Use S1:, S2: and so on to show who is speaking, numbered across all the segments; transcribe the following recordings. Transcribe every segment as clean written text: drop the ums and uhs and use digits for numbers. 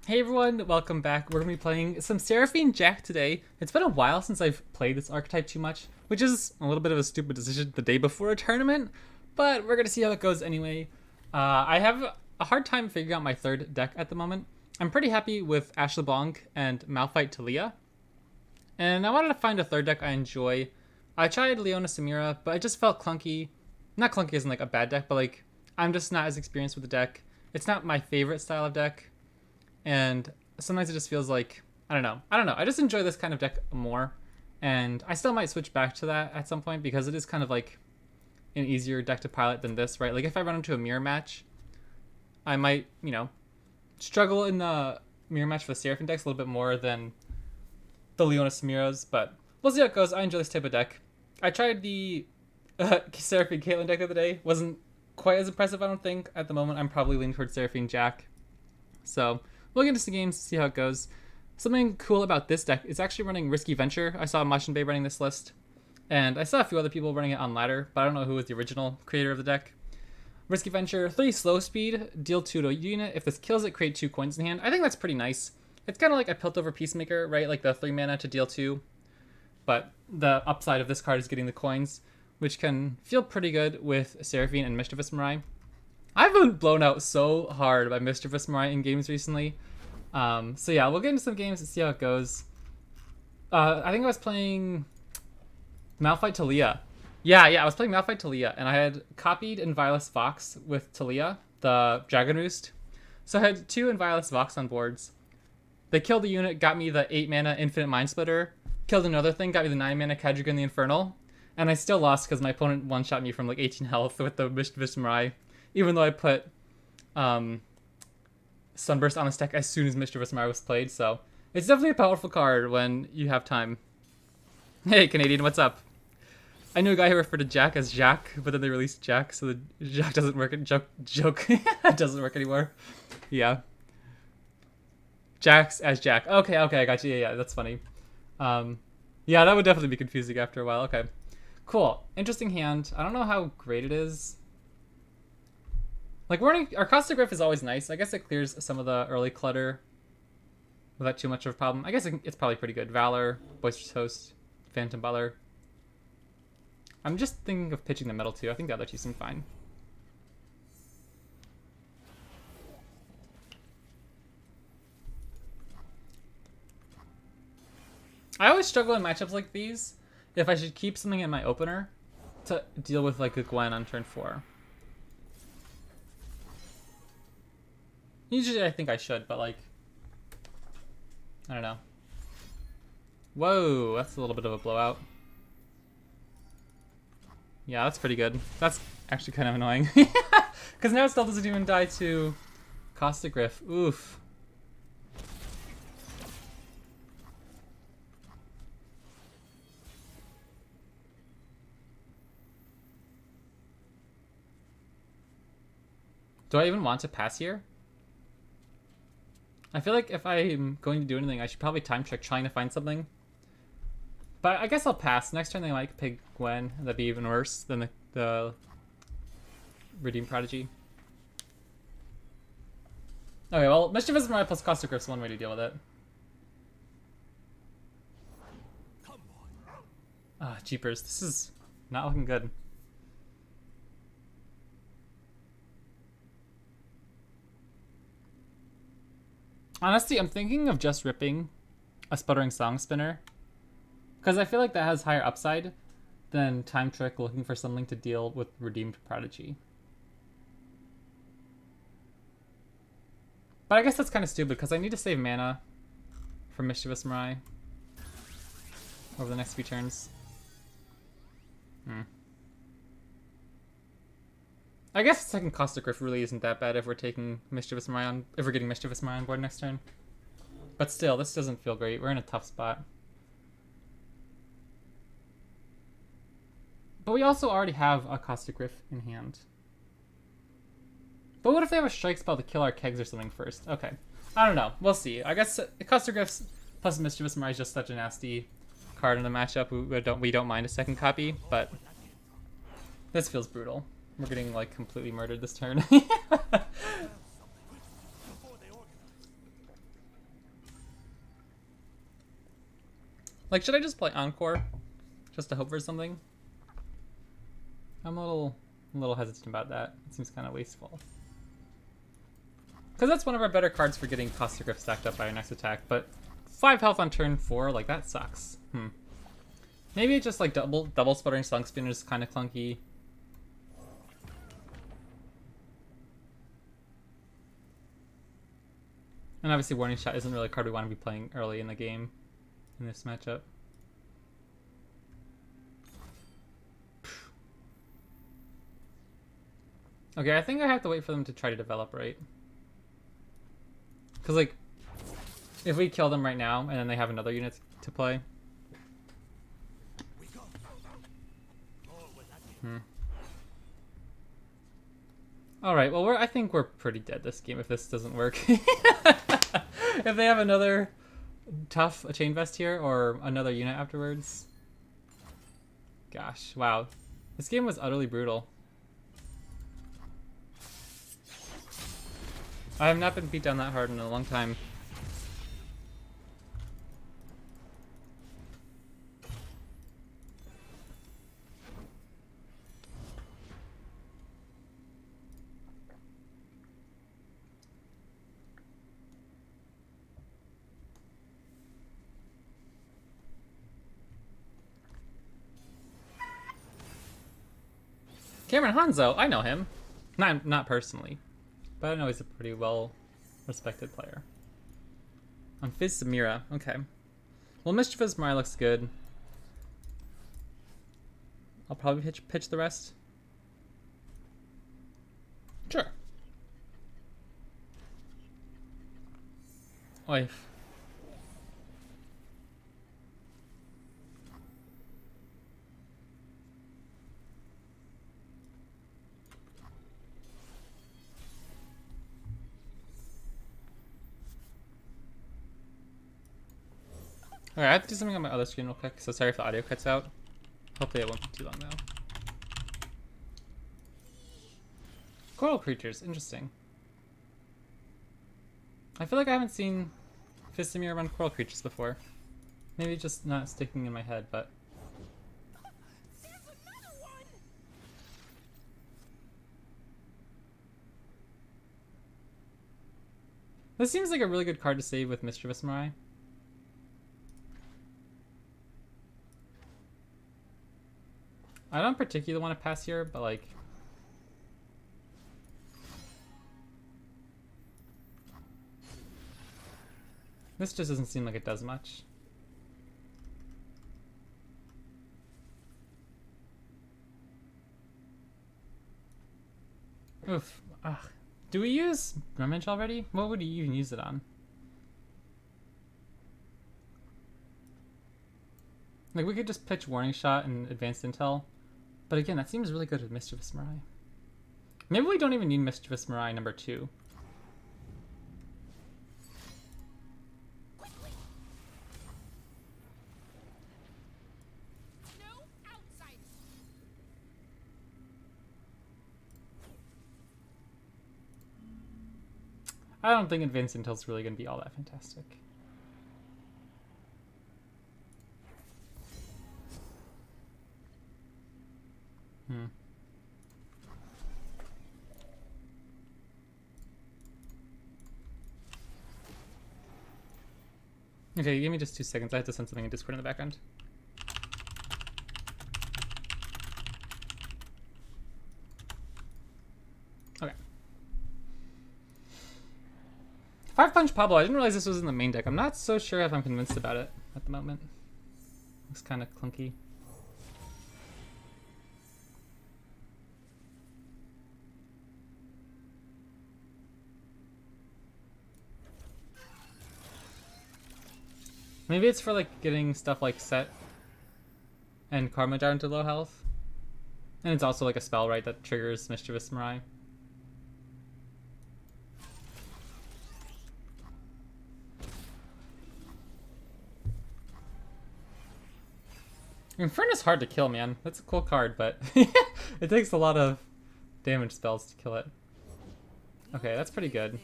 S1: Hey everyone, welcome back. We're going to be playing some Seraphine Jack today. It's been a while since I've played this archetype too much, which is a little bit of a stupid decision the day before a tournament, but we're going to see how it goes anyway. I have a hard time figuring out my third deck at the moment. I'm pretty happy with Ashe-LeBlanc and Malphite Talia, and I wanted to find a third deck I enjoy. I tried Leona Samira, but it just felt clunky. Not clunky isn't like a bad deck, but like I'm just not as experienced with the deck. It's not my favorite style of deck. And sometimes it just feels like, I don't know. I just enjoy this kind of deck more. And I still might switch back to that at some point because it is kind of like an easier deck to pilot than this, right? Like if I run into a mirror match, I might, struggle in the mirror match for the Seraphine decks a little bit more than the Leona Samiras. But we'll see how it goes. I enjoy this type of deck. I tried the Seraphine Caitlyn deck the other day. Wasn't quite as impressive, I don't think. At the moment, I'm probably leaning towards Seraphine Jack. So we'll get into some games, see how it goes. Something cool about this deck is actually running Risky Venture. I saw Mashin Bay running this list, and I saw a few other people running it on ladder, but I don't know who was the original creator of the deck. Risky Venture, 3 slow speed, deal 2 to a unit. If this kills it, create 2 coins in hand. I think that's pretty nice. It's kind of like a Piltover Peacemaker, right? Like the 3 mana to deal 2, but the upside of this card is getting the coins, which can feel pretty good with Seraphine and Mischievous Mirai. I've been blown out so hard by Mischievous Mirai in games recently. So yeah, we'll get into some games and see how it goes. I think I was playing Malphite Talia. Yeah, I was playing Malphite Talia, and I had copied Inviolus Vox with Talia, the Dragon Roost. So I had 2 Inviolus Vox on boards. They killed the unit, got me the 8 mana Infinite Mind Splitter, killed another thing, got me the 9 mana Kadrigan the Infernal, and I still lost because my opponent one-shot me from like 18 health with the Mischievous Mirai. Even though I put Sunburst on this deck as soon as Mischievous Mirai was played, so it's definitely a powerful card when you have time. Hey, Canadian, what's up? I knew a guy who referred to Jack as Jack, but then they released Jack, so the Jack doesn't work. Joke doesn't work anymore. Yeah. Jack's as Jack. Okay, I got you. Yeah, that's funny. Yeah, that would definitely be confusing after a while. Okay. Cool. Interesting hand. I don't know how great it is. Like, our Caustic Rift is always nice. I guess it clears some of the early clutter without too much of a problem. I guess it's probably pretty good. Valor, Boisterous Host, Phantom Butler. I'm just thinking of pitching the metal too. I think the other two seem fine. I always struggle in matchups like these if I should keep something in my opener to deal with like a Gwen on turn 4. Usually I think I should, but like, I don't know. Whoa, that's a little bit of a blowout. Yeah, that's pretty good. That's actually kind of annoying. Because now it still doesn't even die to Caustic Rift. Oof. Do I even want to pass here? I feel like if I'm going to do anything, I should probably time check trying to find something. But I guess I'll pass. Next turn they might pick Gwen. That'd be even worse than the Redeem Prodigy. Okay, well, Mischievous Mirai plus Caustic Rift's one way to deal with it. Ah, jeepers. This is not looking good. Honestly, I'm thinking of just ripping a Sputtering Song Spinner, because I feel like that has higher upside than Time Trick looking for something to deal with Redeemed Prodigy. But I guess that's kind of stupid, because I need to save mana for Mischievous Mirai over the next few turns. I guess second Caustic Rift really isn't that bad if we're taking Mischievous Mirai on, if we're getting Mischievous Mirai on board next turn. But still, this doesn't feel great. We're in a tough spot. But we also already have a Caustic Rift in hand. But what if they have a strike spell to kill our kegs or something first? Okay. I don't know. We'll see. I guess Caustic Rift plus Mischievous Mirai is just such a nasty card in the matchup. We don't mind a second copy, but this feels brutal. We're getting like completely murdered this turn. Like, should I just play Encore? Just to hope for something? I'm a little hesitant about that. It seems kind of wasteful. Because that's one of our better cards for getting Caustic Rift stacked up by our next attack, but 5 health on turn 4, like, that sucks. Maybe it's just like double sputtering Slunk Spinner is kind of clunky. And obviously Warning Shot isn't really a card we want to be playing early in the game in this matchup. Okay, I think I have to wait for them to try to develop, right? Because, like, if we kill them right now and then they have another unit to play. Alright, well, I think we're pretty dead this game if this doesn't work. If they have another tough Chain Vest here or another unit afterwards. Gosh, wow. This game was utterly brutal. I have not been beat down that hard in a long time. Cameron Hanzo, I know him. Not personally, but I know he's a pretty well respected player. On Fizz Samira, okay. Well, Mischievous Mirai looks good. I'll probably pitch the rest. Sure. Oif. Okay, I have to do something on my other screen real quick, so sorry if the audio cuts out. Hopefully it won't be too long though. Coral creatures, interesting. I feel like I haven't seen Fistamir run coral creatures before. Maybe just not sticking in my head, but... This seems like a really good card to save with Mischievous Mirai. I don't particularly want to pass here, but like... This just doesn't seem like it does much. Oof. Ugh. Do we use Rummage already? What would you even use it on? Like, we could just pitch Warning Shot and Advanced Intel. But again, that seems really good with Mischievous Mirai. Maybe we don't even need Mischievous Mirai number 2. I don't think Advanced Intel's really going to be all that fantastic. Okay, give me just 2 seconds. I have to send something in Discord in the background. Okay. 5-Punch Pablo. I didn't realize this was in the main deck. I'm not so sure if I'm convinced about it at the moment. Looks kind of clunky. Maybe it's for like getting stuff like Set and Karma down to low health. And it's also like a spell, right, that triggers Mischievous Mirai. Inferno's hard to kill, man. That's a cool card, but it takes a lot of damage spells to kill it. Okay, that's pretty good.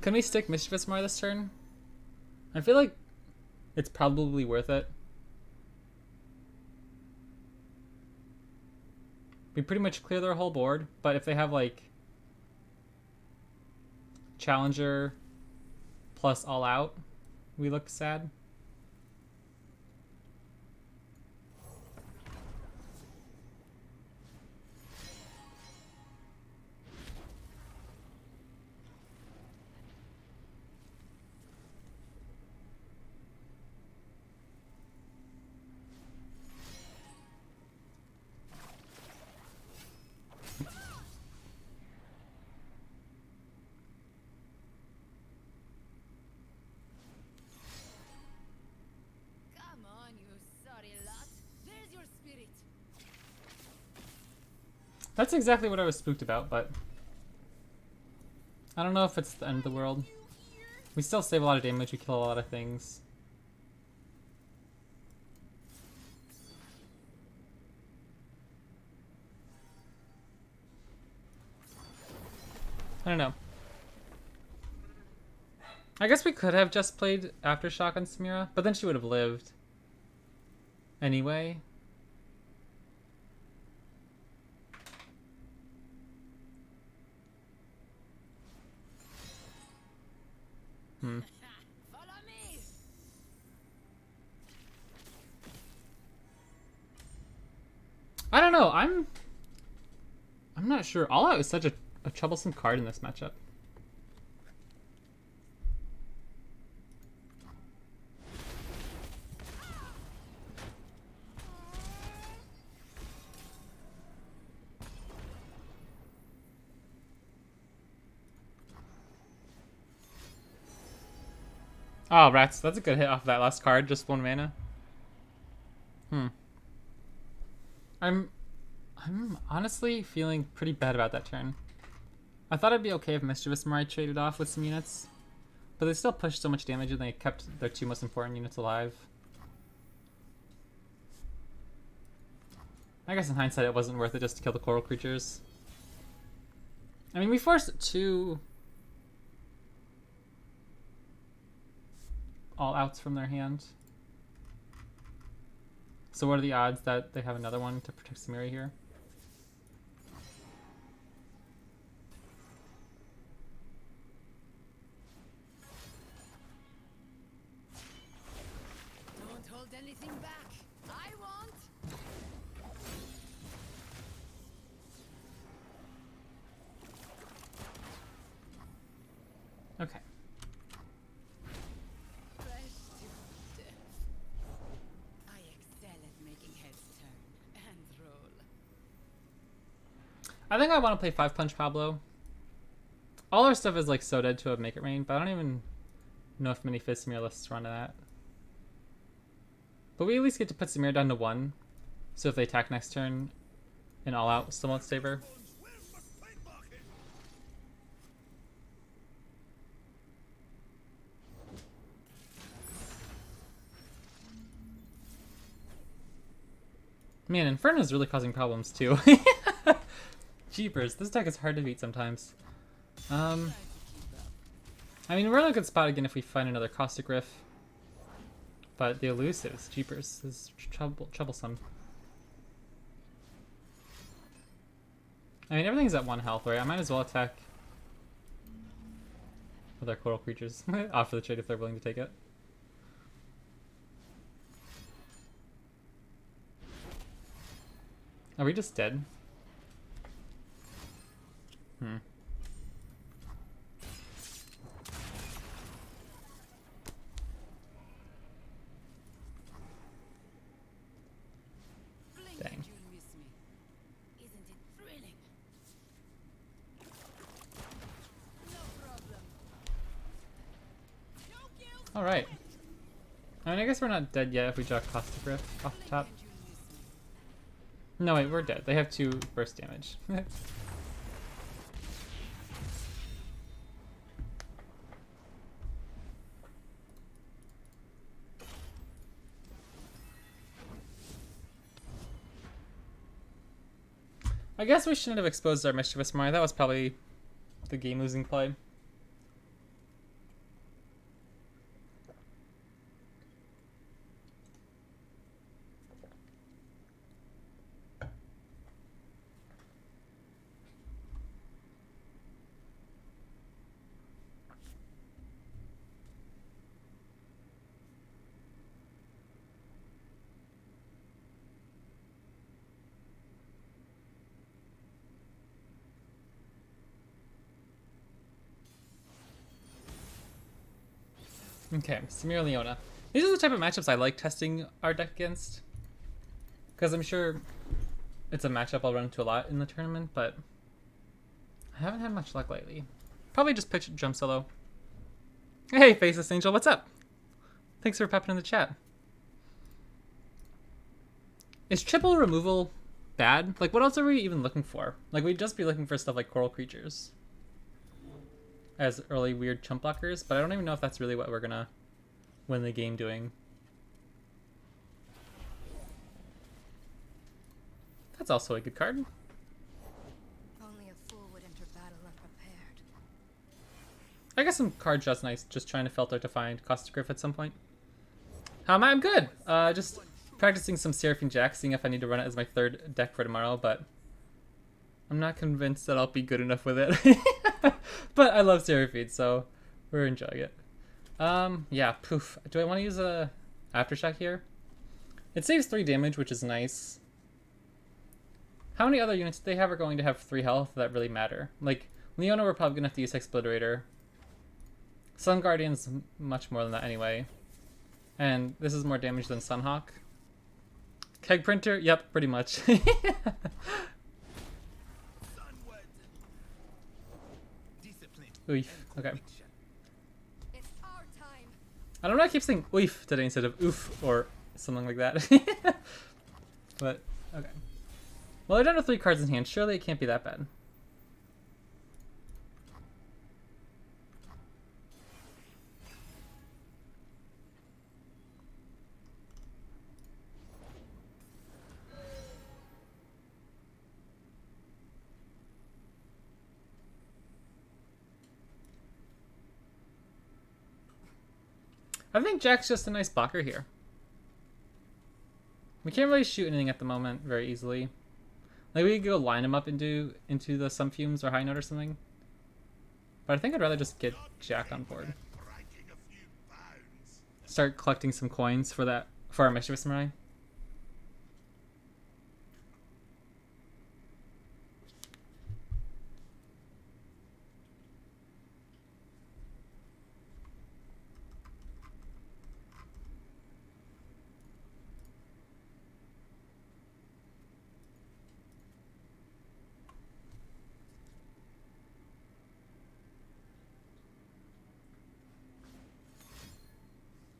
S1: Can we stick Mischievous Mirai this turn? I feel like it's probably worth it. We pretty much clear their whole board, but if they have like Challenger plus All Out, we look sad. That's exactly what I was spooked about, but I don't know if it's the end of the world. We still save a lot of damage, we kill a lot of things. I don't know. I guess we could have just played Aftershock on Samira, but then she would have lived. Anyway. I don't know, I'm not sure. All Out is such a troublesome card in this matchup. Oh, rats. That's a good hit off that last card. Just 1 mana. I'm honestly feeling pretty bad about that turn. I thought it'd be okay if Mischievous Mirai traded off with some units, but they still pushed so much damage and they kept their 2 most important units alive. I guess in hindsight it wasn't worth it just to kill the coral creatures. I mean, we forced 2 All Outs from their hand. So what are the odds that they have another one to protect Samira here?
S2: Don't hold anything back. I won't.
S1: Okay. I think I want to play 5 Punch Pablo. All our stuff is like so dead to have Make It Rain, but I don't even know if many Fizz Samir lists run to that. But we at least get to put Samir down to 1. So if they attack next turn, an All Out still won't save her. Man, Inferno's really causing problems too. Jeepers, this deck is hard to beat sometimes. I mean, we're in a good spot again if we find another Caustic Riff. But the Elusives, Jeepers, this is troublesome. I mean, everything's at 1 health, right? I might as well attack with our coral creatures. Offer the trade if they're willing to take it. Are we just dead? Dang. Alright. I mean, I guess we're not dead yet if we draw Caustic Rift off the top. No, wait, we're dead. They have 2 burst damage. I guess we shouldn't have exposed our Mischievous Mirai. That was probably the game-losing play. Okay, Samira-Leona. These are the type of matchups I like testing our deck against. Because I'm sure it's a matchup I'll run into a lot in the tournament, but I haven't had much luck lately. Probably just pitch jump solo. Hey, Faceless Angel, what's up? Thanks for popping in the chat. Is triple removal bad? Like, what else are we even looking for? Like, we'd just be looking for stuff like coral creatures as early weird chump blockers, but I don't even know if that's really what we're gonna win the game doing. That's also a good card.
S2: Only a fool would enter battle unprepared.
S1: I guess some card just nice, just trying to filter to find Costa Griff at some point. How am I? I'm good. Just practicing some Seraphine Jack, seeing if I need to run it as my third deck for tomorrow, but I'm not convinced that I'll be good enough with it. But I love Seraphine, so we're enjoying it. Yeah, poof. Do I want to use a Aftershock here? It saves 3 damage, which is nice. How many other units they have are going to have 3 health that really matter? Like, Leona, we're probably going to have to use Exploderator. Sun Guardian's much more than that anyway. And this is more damage than Sunhawk. Keg Printer? Yep, pretty much. Oof. Okay.
S2: It's our time.
S1: I don't know, I keep saying oof today instead of oof or something like that. But, okay. Well, they're down to 3 cards in hand. Surely it can't be that bad. I think Jack's just a nice blocker here. We can't really shoot anything at the moment very easily. Like, we could go line him up into the Sun Fumes or High Note or something. But I think I'd rather just get Jack on board. Start collecting some coins for our Mischievous Samurai.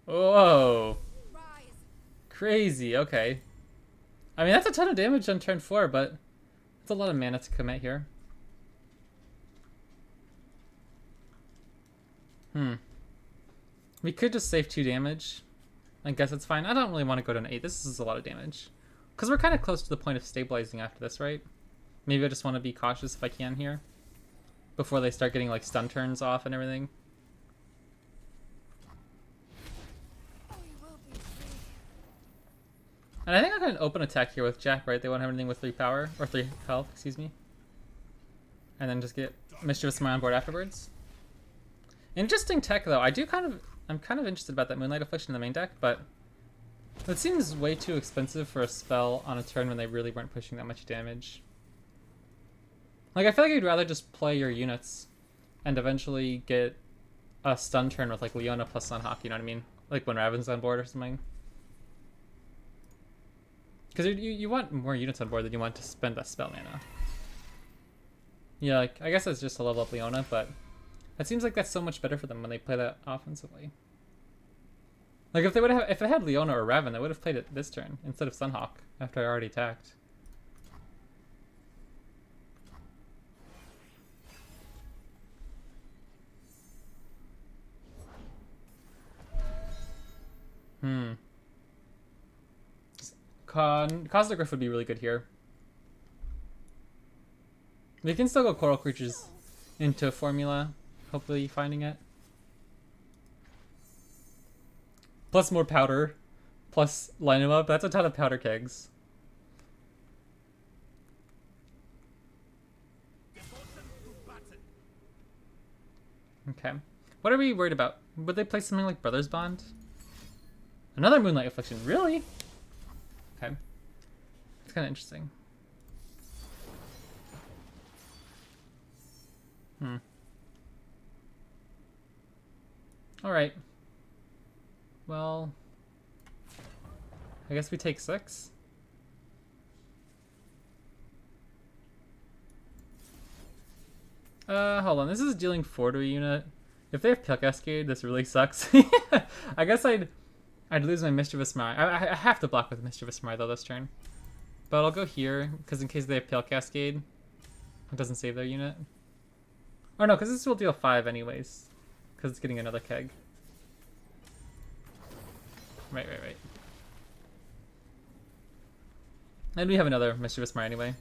S1: Whoa.
S2: Rise.
S1: Crazy, okay. I mean, that's a ton of damage on turn 4, but it's a lot of mana to commit here. We could just save 2 damage. I guess it's fine. I don't really want to go to an 8. This is a lot of damage. Because we're kind of close to the point of stabilizing after this, right? Maybe I just want to be cautious if I can here. Before they start getting, like, stun turns off and everything. And I think I got an open attack here with Jack, right? They won't have anything with 3 power, or 3 health, excuse me. And then just get Mischievous Samurai on board afterwards. Interesting tech, though. I'm kind of interested about that Moonlight Affliction in the main deck, but it seems way too expensive for a spell on a turn when they really weren't pushing that much damage. Like, I feel like you'd rather just play your units and eventually get a stun turn with, like, Leona plus Sunhawk, you know what I mean? Like when Raven's on board or something. Because you want more units on board than you want to spend that spell mana. Yeah, like, I guess it's just to level up Leona, but it seems like that's so much better for them when they play that offensively. Like, if they had Leona or Raven, they would have played it this turn instead of Sunhawk after I already attacked. Costa Griff would be really good here. We can still go Coral Creatures into Formula, hopefully finding it. Plus more powder, plus line them up. That's a ton of powder kegs. Okay. What are we worried about? Would they play something like Brothers Bond? Another Moonlight Affliction, really? Okay. It's kind of interesting. Alright. well, I guess we take 6. Hold on. This is dealing 4 to a unit. If they have Pale Cascade, this really sucks. I guess I'd lose my Mischievous Mire. I have to block with Mischievous Mire though this turn. But I'll go here, because in case they have Pale Cascade, it doesn't save their unit. Or no, because this will deal 5 anyways. Because it's getting another keg. Right. And we have another Mischievous Mire anyway.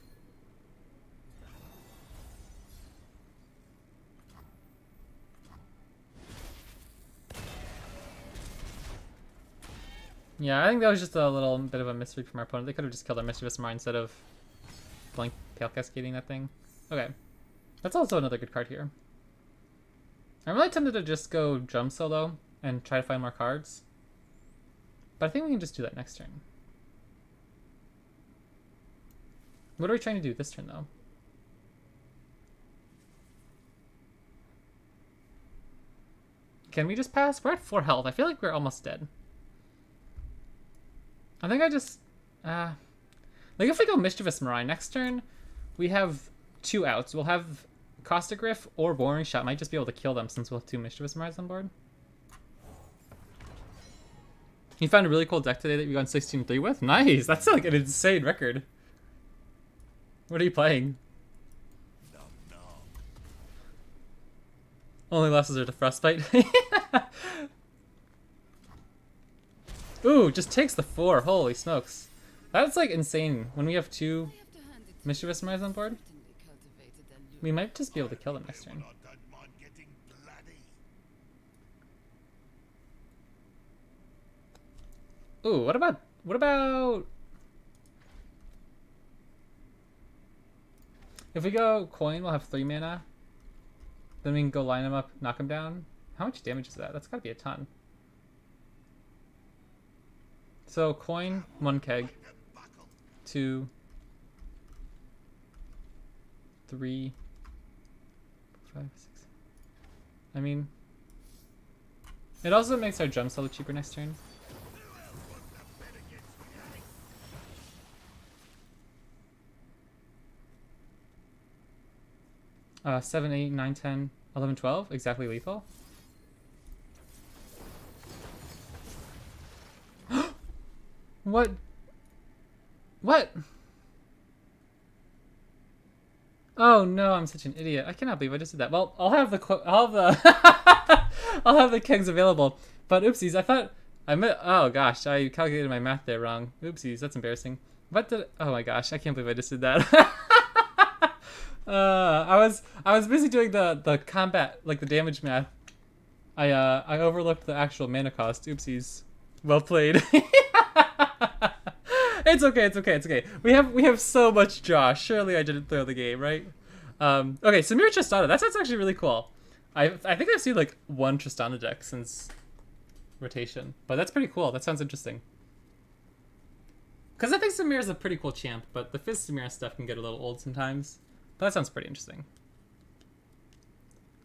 S1: Yeah, I think that was just a little bit of a misread from our opponent. They could have just killed our Mischievous Mire instead of blank Pale Cascading that thing. Okay. That's also another good card here. I'm really tempted to just go Jump Solo and try to find more cards. But I think we can just do that next turn. What are we trying to do this turn, though? Can we just pass? We're at 4 health. I feel like we're almost dead. I think I just... like, if we go Mischievous Mire next turn, we have 2 outs. We'll have Caustic Rift or Boring Shot. Might just be able to kill them since we'll have 2 Mischievous Mires on board. You found a really cool deck today that you got 16-3 with? Nice! That's like an insane record. What are you playing? Only losses are to Frostbite. Ooh, just takes the 4. Holy smokes. That's like insane. When we have 2 Mischievous Mires on board, we might just be able to kill them next turn. Ooh, what about... If we go Coin, we'll have 3 mana. Then we can go line them up, knock them down. How much damage is that? That's gotta be a ton. So Coin, 1 keg. 2, 3, 5, 6. I mean, it also makes our Jump Solo cheaper next turn. Uh, 7, 8, 9, 10, 11, 12. Exactly lethal. What? What? Oh no, I'm such an idiot. I cannot believe I just did that. Well, I'll have the I'll have the kegs available. But oopsies, I thought oh gosh, I calculated my math there wrong. Oopsies, that's embarrassing. What did oh my gosh, I can't believe I just did that. I was busy doing the combat, like the damage math. I overlooked the actual mana cost. Oopsies. Well played. It's okay. We have so much draw. Surely I didn't throw the game, right? Okay, Samira Tristana. That's actually really cool. I think I've seen like 1 Tristana deck since rotation, but that's pretty cool. That sounds interesting. Because I think Samira's a pretty cool champ, but the Fizz Samira stuff can get a little old sometimes. But that sounds pretty interesting.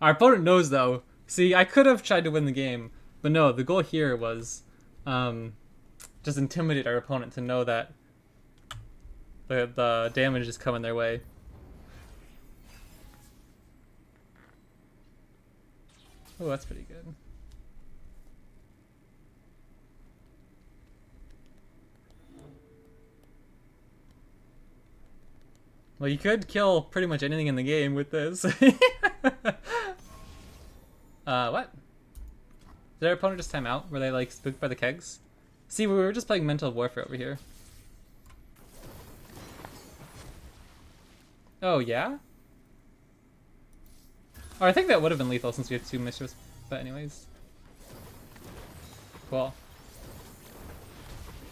S1: Our opponent knows though. See, I could have tried to win the game, but no. The goal here was just intimidate our opponent to know that the damage is coming their way. Oh, that's pretty good. Well, you could kill pretty much anything in the game with this. What? Did our opponent just time out? Were they like spooked by the kegs? See, we were just playing Mental Warfare over here. Oh, yeah? Oh, I think that would have been lethal since we have 2 mischievous, but anyways. Cool.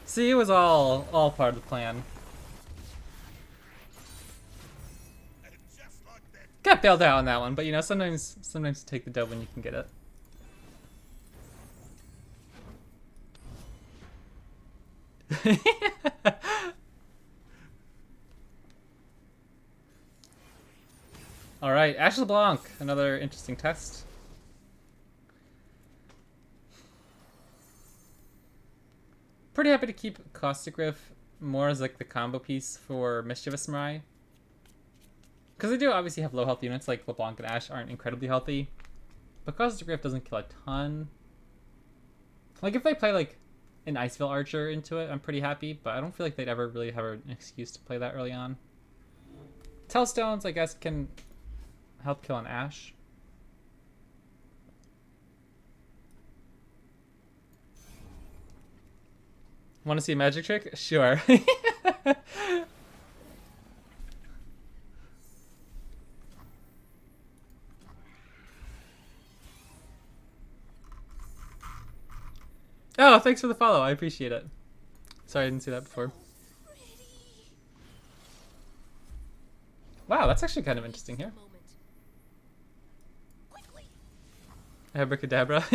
S1: See, it was all part of the plan. Got bailed out on that one, but you know, sometimes you take the dub when you can get it. Alright, Ashe-LeBlanc, another interesting test. Pretty happy to keep Caustic Riff more as like the combo piece for Mischievous Mirai. Because they do obviously have low health units, like LeBlanc and Ashe aren't incredibly healthy. But Caustic Riff doesn't kill a ton. Like if they play like an Iceville Archer into it, I'm pretty happy, but I don't feel like they'd ever really have an excuse to play that early on. Tellstones, I guess, can help kill an Ashe. Want to see a magic trick? Sure. Oh, thanks for the follow. I appreciate it. Sorry, I didn't see that before. Wow, that's actually kind of interesting here. Abracadabra.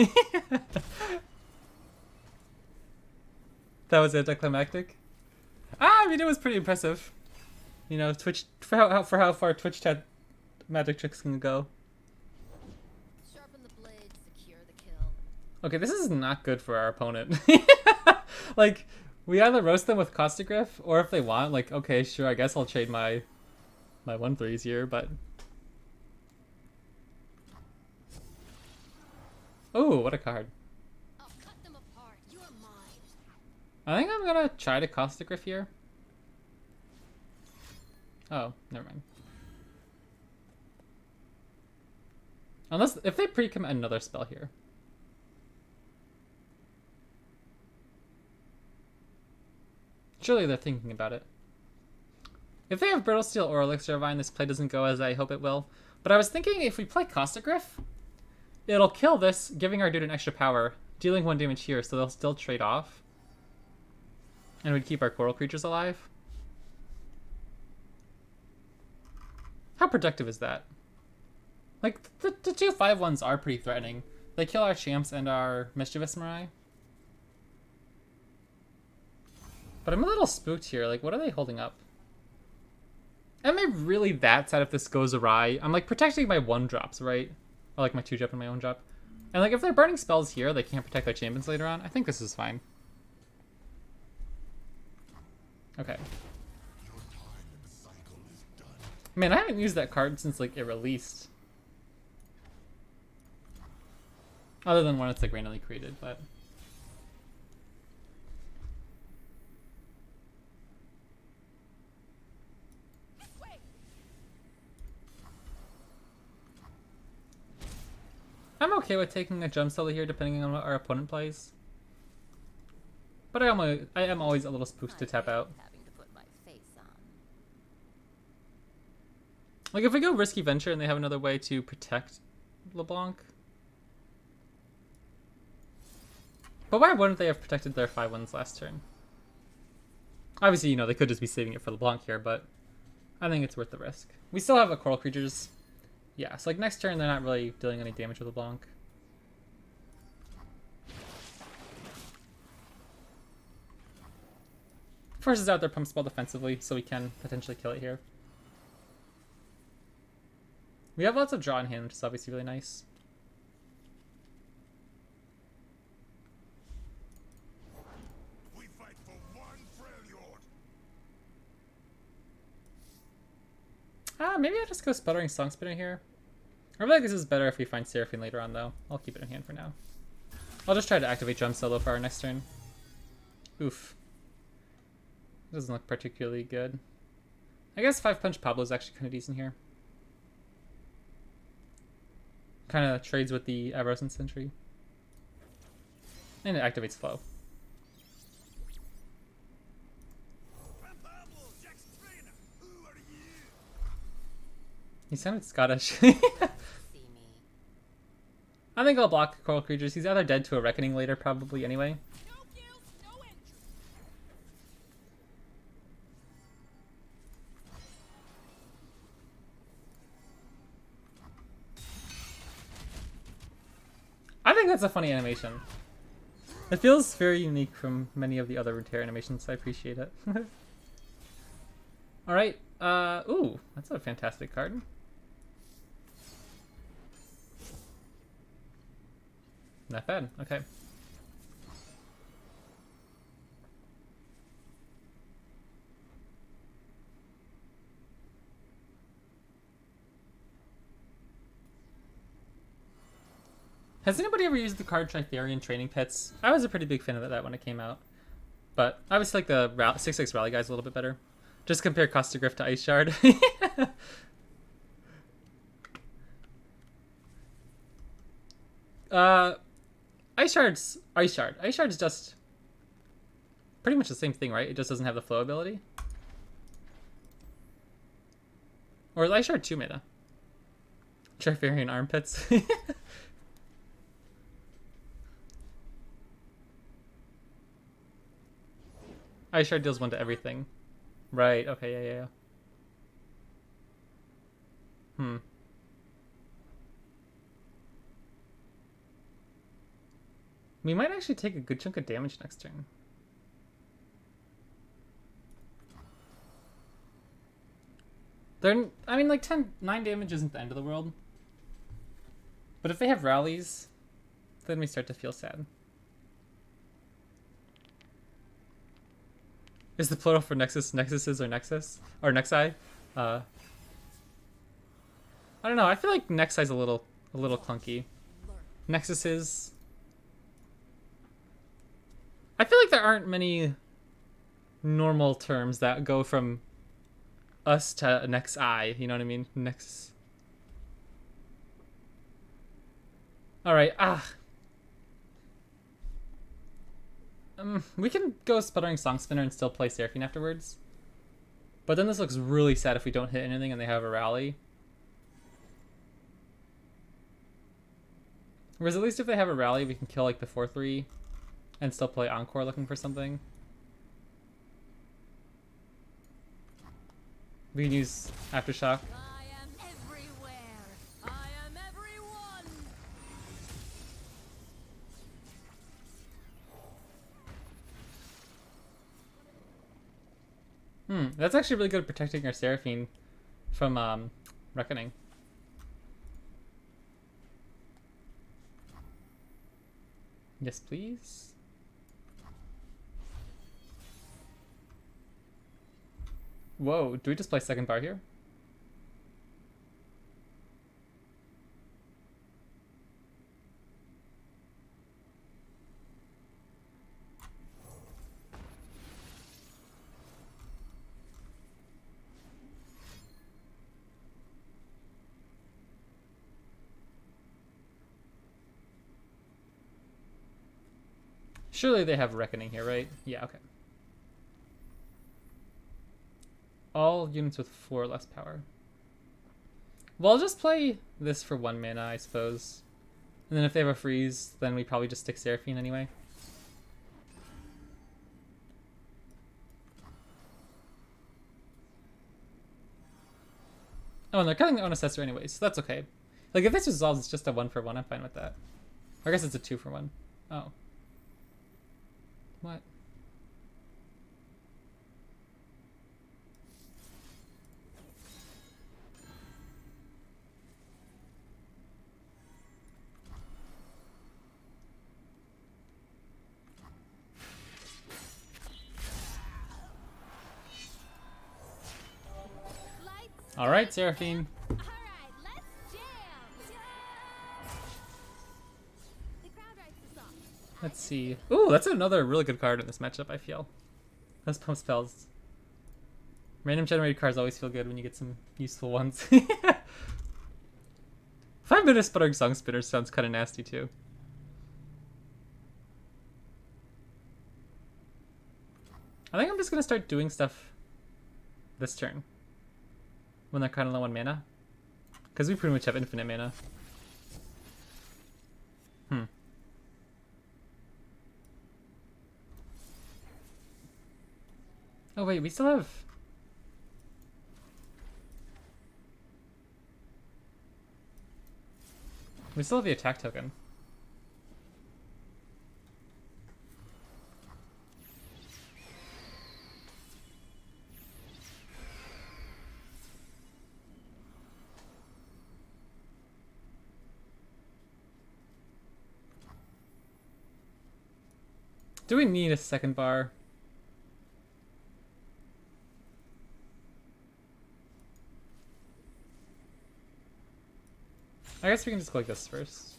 S1: That was anticlimactic. I mean, it was pretty impressive. You know, Twitch for how far Twitch chat magic tricks can go.
S2: Sharpen the blade, secure the kill.
S1: Okay, this is not good for our opponent. Like, we either roast them with Caustic Riff, or if they want, like, okay, sure, I guess I'll trade my 1/3s here, but... Oh, what a card.
S2: I'll cut them apart. You are mine.
S1: I think I'm gonna try to Caustic Riff here. Oh, never mind. Unless, if they pre-commit another spell here. Surely they're thinking about it. If they have Brittle Steel or Elixir of Vine, this play doesn't go as I hope it will. But I was thinking if we play Caustic Riff, it'll kill this, giving our dude an extra power, dealing 1 damage here, so they'll still trade off. And we'd keep our coral creatures alive. How productive is that? Like, the 2 5/1s are pretty threatening. They kill our Champs and our Mischievous Mirai. But I'm a little spooked here. Like, what are they holding up? Am I really that sad if this goes awry? I'm, like, protecting my 1-drops, right? Or, like, my 2-drop and my 1-drop. And, like, if they're burning spells here, they can't protect their champions later on. I think this is fine. Okay. Man, I haven't used that card since, like, it released. Other than when it's, like, randomly created, but... I'm okay with taking a jump solo here, depending on what our opponent plays. But I am always a little spooked to tap out.
S2: Having to put my face on.
S1: Like, if we go Risky Venture and they have another way to protect LeBlanc. But why wouldn't they have protected their 5/1s last turn? Obviously, you know, they could just be saving it for LeBlanc here, but I think it's worth the risk. We still have a Coral Creatures. Yeah, so like next turn they're not really dealing any damage with LeBlanc. Forces out their pump spell defensively, so we can potentially kill it here. We have lots of draw in hand, which is obviously really nice.
S3: We fight for one Freljord.
S1: Maybe I'll just go Sputtering Song Spinner here. I feel like this is better if we find Seraphine later on, though. I'll keep it in hand for now. I'll just try to activate Drum Solo for our next turn. Oof. Doesn't look particularly good. I guess 5-Punch Pablo is actually kind of decent here. Kind of trades with the Avros Sentry. And it activates Flow. He sounded Scottish.
S2: See me.
S1: I think I'll block Coral Creatures. He's either dead to a Reckoning later, probably, anyway.
S2: No kills, no entry.
S1: I think that's a funny animation. It feels very unique from many of the other Runeterra animations. I appreciate it. Alright. Ooh, that's a fantastic card. Not bad. Okay. Has anybody ever used the card Trifarian Training Pits? I was a pretty big fan of that when it came out. But I always like the 6/6 Rally guys a little bit better. Just compare Costa Griff to Ice Shard. Ice Shard's Ice Shard. Ice Shard's just pretty much the same thing, right? It just doesn't have the flow ability. Or is Ice Shard 2 meta? Trifarian Armpits. Ice Shard deals 1 to everything. Right, okay, yeah. We might actually take a good chunk of damage next turn. I mean, like 9 damage isn't the end of the world. But if they have rallies, then we start to feel sad. Is the plural for Nexus Nexuses or Nexus? Or Nexi? I don't know, I feel like Nexi's a little clunky. Nexuses. I feel like there aren't many normal terms that go from us to Nexi, you know what I mean? Nexus. Alright, we can go Sputtering Song Spinner and still play Seraphine afterwards. But then this looks really sad if we don't hit anything and they have a rally. Whereas at least if they have a rally, we can kill like the 4/3 and still play Encore looking for something. We can use Aftershock.
S2: I am everywhere. I am everyone.
S1: That's actually really good at protecting our Seraphine from Reckoning. Yes, please. Whoa, do we just play second bar here? Surely they have Reckoning here, right? Yeah, okay. All units with 4 or less power. Well, I'll just play this for 1 mana, I suppose. And then if they have a freeze, then we probably just stick Seraphine anyway. Oh, and they're cutting their own assessor anyways, so that's okay. Like, if this resolves, it's just a 1-for-1, I'm fine with that. Or I guess it's a 2-for-1. Oh. What? All right, Seraphine.
S2: All right, let's jam. The crowd writes the song.
S1: Let's see. Ooh, that's another really good card in this matchup, I feel. Those pump spells. Random generated cards always feel good when you get some useful ones. 5-minute Sputtering Song Spinner sounds kind of nasty too. I think I'm just going to start doing stuff this turn. When they're kind of low on mana. Because we pretty much have infinite mana. Oh wait, we still have... We still have the attack token. Do we need a second bar? I guess we can just click this first.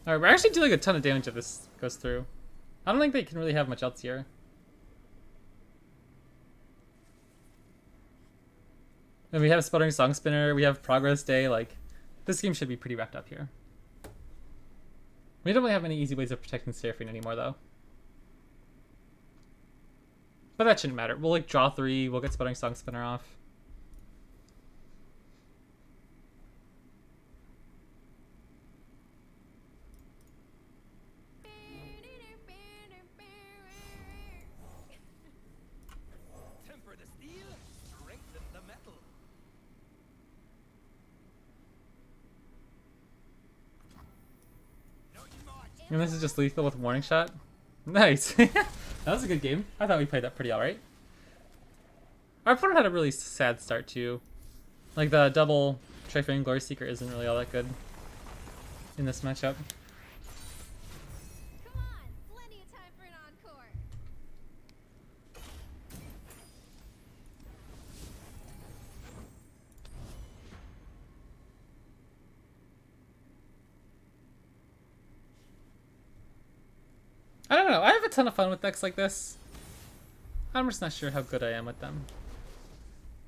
S1: Alright, we're actually dealing a ton of damage if this goes through. I don't think they can really have much else here. And we have Sputtering Song Spinner, we have Progress Day, like, this game should be pretty wrapped up here. We don't really have any easy ways of protecting Seraphine anymore, though. But that shouldn't matter. We'll, like, draw 3, we'll get Sputtering Song Spinner off.
S4: Temper the steel, strengthen the metal.
S1: And this is just lethal with Warning Shot. Nice. That was a good game. I thought we played that pretty alright. Our opponent had a really sad start too. Like the double Trifang Glory Seeker isn't really all that good in this matchup.
S2: Come on, plenty of time for an encore.
S1: I don't know. I have a ton of fun with decks like this. I'm just not sure how good I am with them.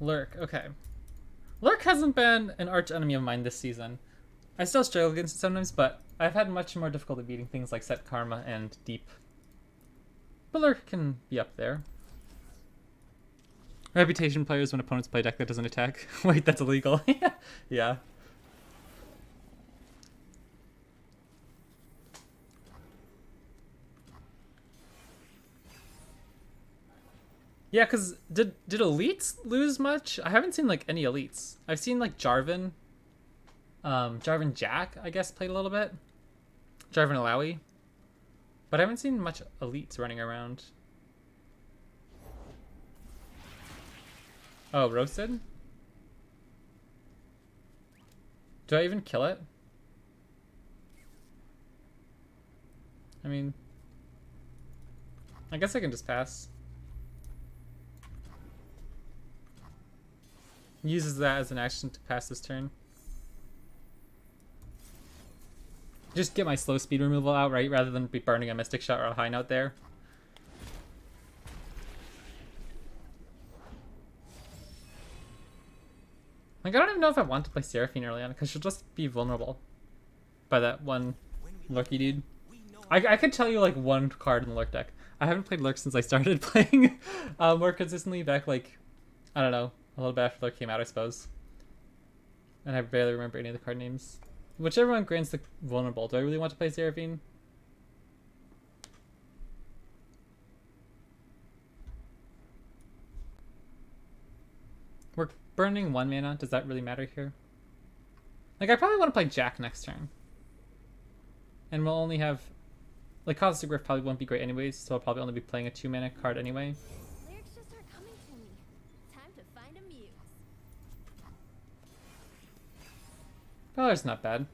S1: Lurk. Okay. Lurk hasn't been an arch enemy of mine this season. I still struggle against it sometimes, but I've had much more difficulty beating things like Set Karma and Deep. But Lurk can be up there. Reputation players when opponents play a deck that doesn't attack. Wait, that's illegal. Yeah. Yeah, because did elites lose much? I haven't seen like any elites. I've seen like Jarvan. Jarvan Jack, I guess, played a little bit. Jarvan Alawi. But I haven't seen much elites running around. Oh, roasted? Do I even kill it? I mean, I guess I can just pass. Uses that as an action to pass this turn. Just get my slow speed removal out, right? Rather than be burning a Mystic Shot or a High Note there. Like, I don't even know if I want to play Seraphine early on, because she'll just be vulnerable by that one Lurky dude. I could tell you, like, one card in the Lurk deck. I haven't played Lurk since I started playing more consistently back, like, I don't know, a little bit after Lurk came out, I suppose. And I barely remember any of the card names. Whichever one grants the vulnerable. Do I really want to play Seraphine? We're burning 1 mana. Does that really matter here? Like, I probably want to play Jack next turn. And we'll only have... Like, Cosmic Rift probably won't be great anyways, so I'll probably only be playing a 2 mana card anyway.
S2: Lyrics just start coming to me. Time to find a muse.
S1: Valor's not bad.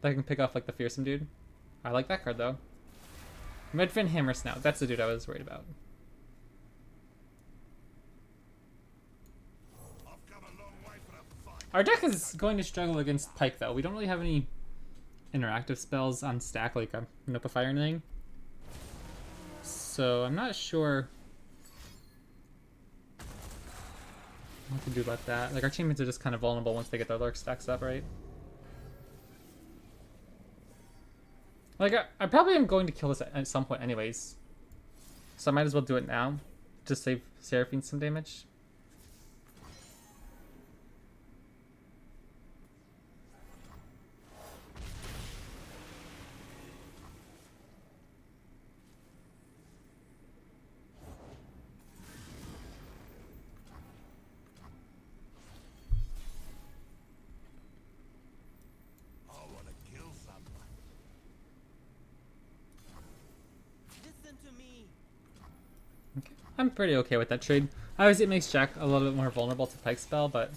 S1: I can pick off, like, the Fearsome dude. I like that card, though. Medfin Hammer Snout. That's the dude I was worried about.
S3: I've come a long way for a fight.
S1: Our deck is going to struggle against Pike, though. We don't really have any interactive spells on stack, like a Nopify or anything. So I'm not sure what to do about that. Like, our teammates are just kind of vulnerable once they get their Lurk stacks up, right? Like, I probably am going to kill this at some point anyways. So I might as well do it now. Just save Seraphine some damage.
S3: I want to kill someone.
S4: Listen to me.
S1: Okay. I'm pretty okay with that trade. Obviously, it makes Jack a little bit more vulnerable to Pike's spell, but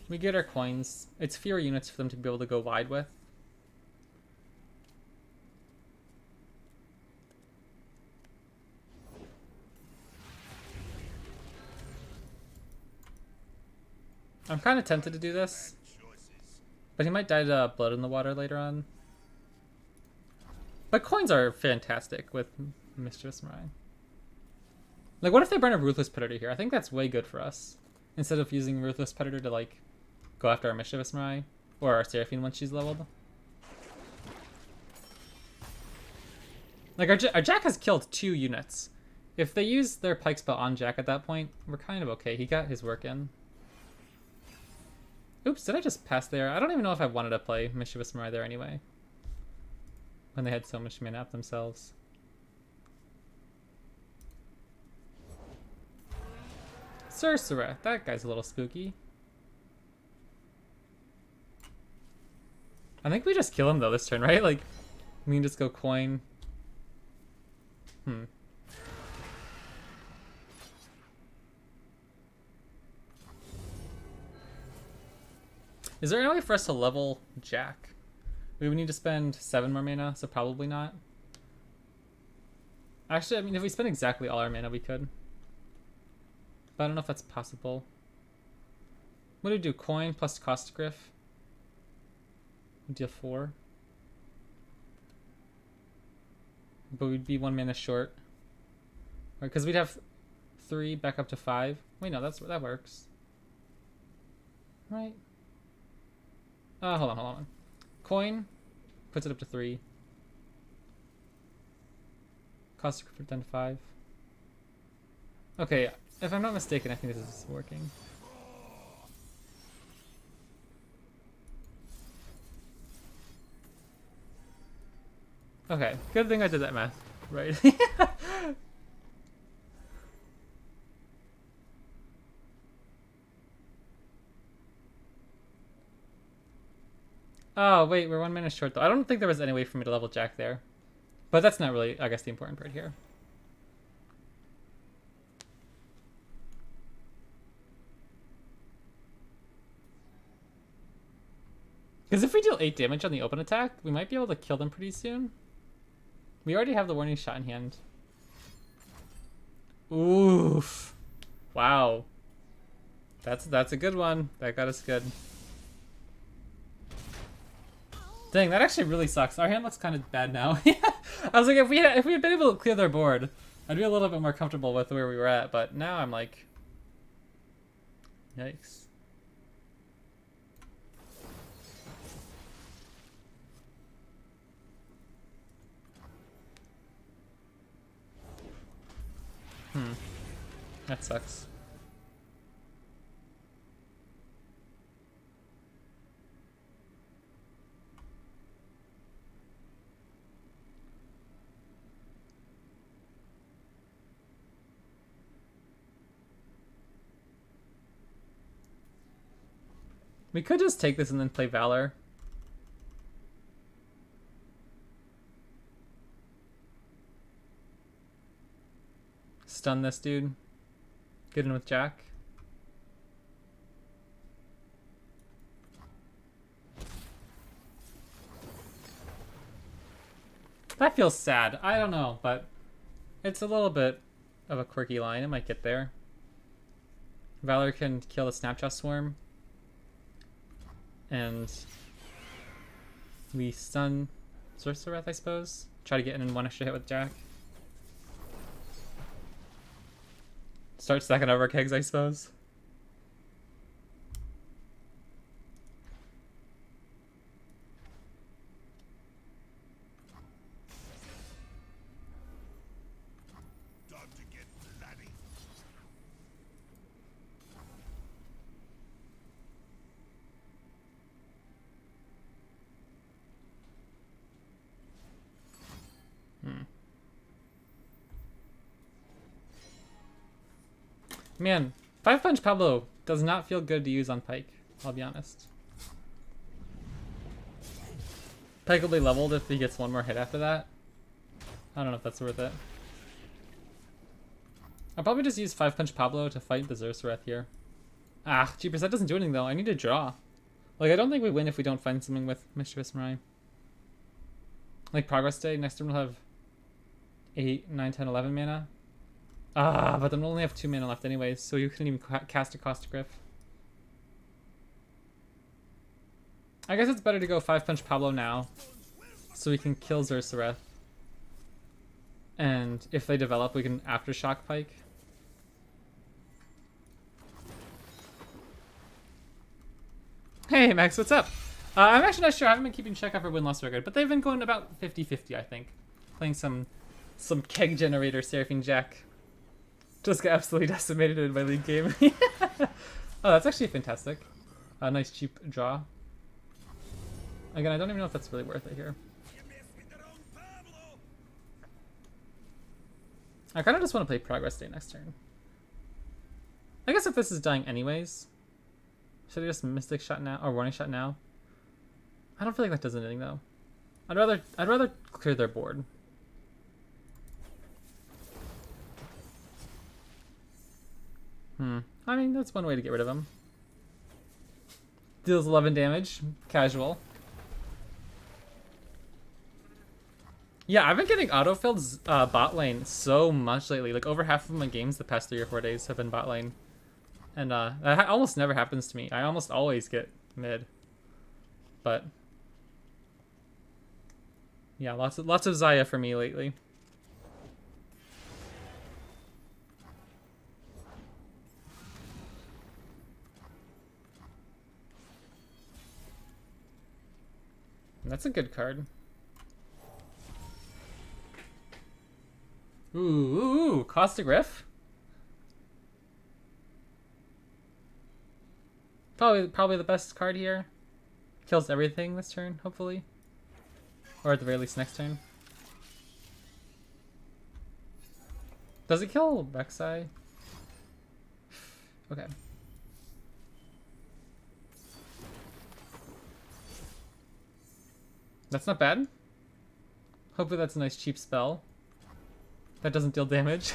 S1: we get our coins. It's fewer units for them to be able to go wide with. I'm kind of tempted to do this,
S3: Choices.
S1: but he might die to Blood in the Water later on. But coins are fantastic with Mischievous Mirai. Like, what if they burn a Ruthless Predator here? I think that's way good for us. Instead of using Ruthless Predator to, like, go after our Mischievous Mirai. Or our Seraphine once she's leveled. Like, our Jack has killed 2 units. If they use their Pike spell on Jack at that point, we're kind of okay. He got his work in. Oops, did I just pass there? I don't even know if I wanted to play Mischievous Mirai there anyway. When they had so much mana up themselves. Sorcerer, that guy's a little spooky. I think we just kill him though this turn, right? Like, we can just go coin. Is there any way for us to level Jack? We would need to spend 7 more mana, so probably not. Actually, I mean, if we spend exactly all our mana, we could. But I don't know if that's possible. What do we do? Coin plus Caustic Griff? Deal 4. But we'd be 1 mana short. Because we'd have 3 back up to 5. Wait, no, that works. Right. Hold on. Coin puts it up to 3. Caustic Griff down to 5. Okay, if I'm not mistaken, I think this is working. Okay, good thing I did that math, right? Oh, wait, we're 1 mana short though. I don't think there was any way for me to level Jack there. But that's not really, I guess, the important part here. Because if we deal 8 damage on the open attack, we might be able to kill them pretty soon. We already have the warning shot in hand. Oof. Wow. That's a good one. That got us good. Dang, that actually really sucks. Our hand looks kind of bad now. I was like, if we had been able to clear their board, I'd be a little bit more comfortable with where we were at. But now I'm like, yikes. That sucks. We could just take this and then play Valor. Stun this dude. Get in with Jack. That feels sad. I don't know, but it's a little bit of a quirky line. It might get there. Valor can kill the Snapshot Swarm. And we stun Sorcereth, I suppose. Try to get in 1 extra hit with Jack. Start stacking over kegs, I suppose.
S3: Time to get bloody.
S1: Man, 5-Punch Pablo does not feel good to use on Pike, I'll be honest. Pike will be leveled if he gets 1 more hit after that. I don't know if that's worth it. I'll probably just use 5-Punch Pablo to fight the Sorcereth here. Ah, jeepers, that doesn't do anything though. I need to draw. Like, I don't think we win if we don't find something with Mischievous Mirai. Like, Progress Day, next turn we'll have 8, 9, 10, 11 mana. Ah, but then we'll only have 2 mana left anyways, so you couldn't even cast a Caustic Griff. I guess it's better to go 5-Punch Pablo now, so we can kill Sorcereth. And if they develop, we can aftershock pike. Hey Max, what's up? I'm actually not sure. I haven't been keeping track of our win-loss record, but they've been going about 50-50, I think. Playing some keg generator Seraphine Jack. Just got absolutely decimated in my league game. Oh, that's actually fantastic. A nice cheap draw. Again, I don't even know if that's really worth it here. I kind of just want to play Progress Day next turn. I guess if this is dying anyways, should I just Mystic Shot now or Warning Shot now? I don't feel like that does anything though. I'd rather clear their board. I mean, that's one way to get rid of him. Deals 11 damage, casual. Yeah, I've been getting autofilled bot lane so much lately. Like over half of my games the past 3 or 4 days have been bot lane. And that almost never happens to me. I almost always get mid. But yeah, lots of Xayah for me lately. That's a good card. Ooh, Caustic Riff. Probably the best card here. Kills everything this turn, hopefully. Or at the very least next turn. Does it kill Rek'Sai? Okay. That's not bad. Hopefully that's a nice cheap spell. That doesn't deal damage.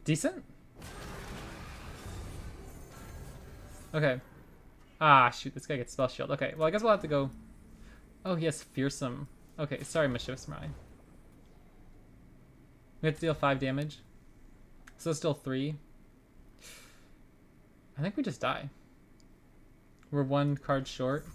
S1: Decent? Okay. Ah, shoot, this guy gets spell shield. Okay, well I guess we'll have to go... Oh, he has Fearsome. Okay, sorry, Mischievous Mirai. We have to deal 5 damage. So it's still 3. I think we just die. We're 1 card short.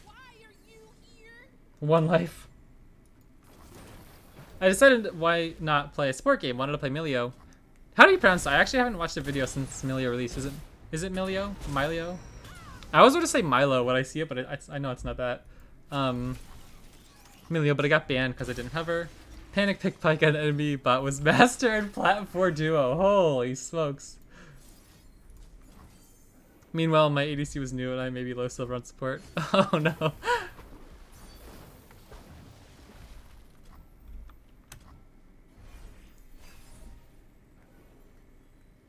S2: Why are you here?
S1: 1 life. I decided why not play a sport game. Wanted to play Milio. How do you pronounce it? I actually haven't watched a video since Milio released. Is it Milio? Milio? I always want to say Milo when I see it, but I know it's not that. Milio, but I got banned because I didn't hover. Panic Pick Pike and enemy bot was Master and Plat 4 duo. Holy smokes. Meanwhile, my ADC was new and I may be low silver on support. Oh no.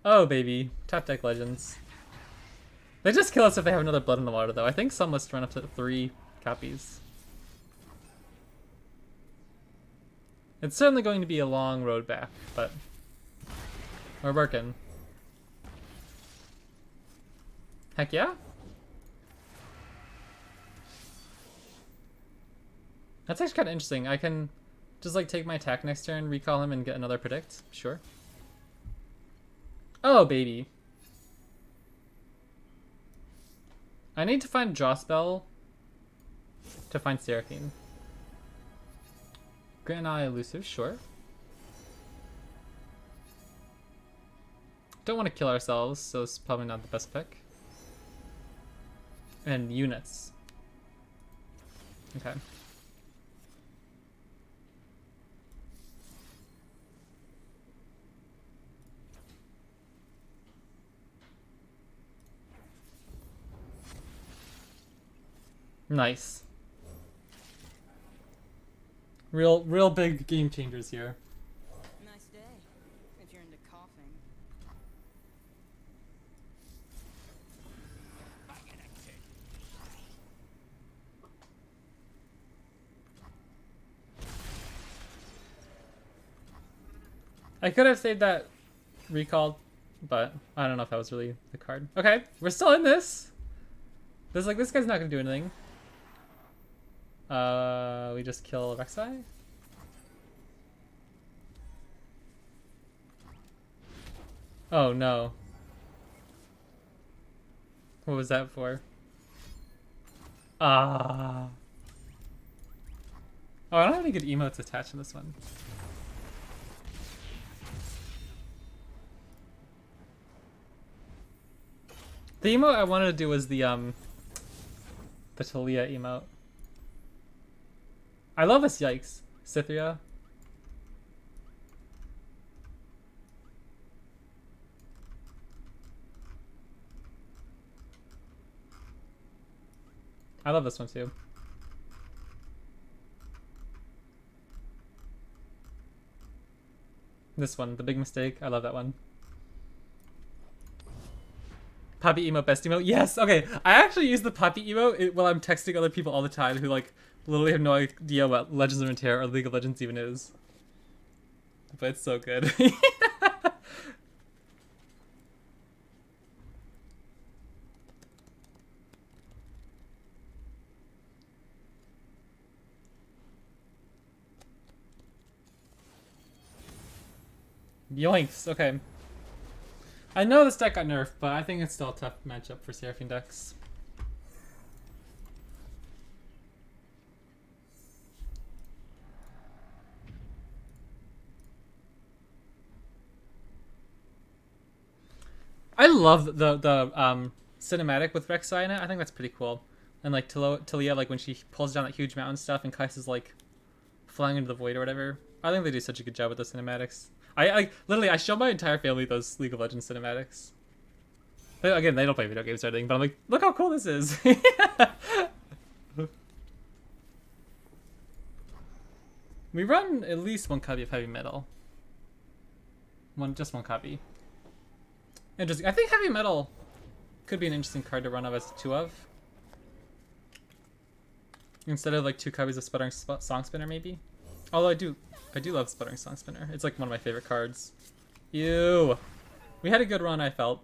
S1: Oh baby, top deck legends. They just kill us if they have another Blood in the Water though. I think some must run up to 3 copies. It's certainly going to be a long road back, but we're working. Heck yeah? That's actually kind of interesting. I can just like take my attack next turn, recall him, and get another predict. Sure. Oh, baby. I need to find draw spell to find Seraphine. Grant Eye Elusive, sure. Don't want to kill ourselves, so it's probably not the best pick. And units. Okay. Nice. Real big game changers here.
S2: Nice day, if you're into coughing.
S1: I could have saved that recall, but I don't know if that was really the card. Okay, we're still in this. This guy's not gonna do anything. We just kill Rek'Sai? Oh no. What was that for? Ah. Oh, I don't have any good emotes attached to this one. The emote I wanted to do was the Talia emote. I love this yikes, Cythria. I love this one too. This one, the big mistake. I love that one. Poppy emote, best emote. Yes. Okay. I actually use the Poppy emote while I'm texting other people all the time who like literally have no idea what Legends of Runeterra or League of Legends even is. But it's so good. Yoinks. Okay. I know this deck got nerfed, but I think it's still a tough matchup for Seraphine decks. I love the cinematic with Rek'Sai in it. I think that's pretty cool. And like Talia, like when she pulls down that huge mountain stuff and Kai'Sa's like flying into the void or whatever. I think they do such a good job with the cinematics. I literally I show my entire family those League of Legends cinematics. Again, they don't play video games or anything, but I'm like, look how cool this is. We run at least one copy of heavy metal. Just one copy. Interesting. I think heavy metal could be an interesting card to run up as two of. Instead of like two copies of Sputtering Song Spinner, maybe. Although I do love Sputtering Song Spinner. It's like one of my favorite cards. Ew. We had a good run, I felt,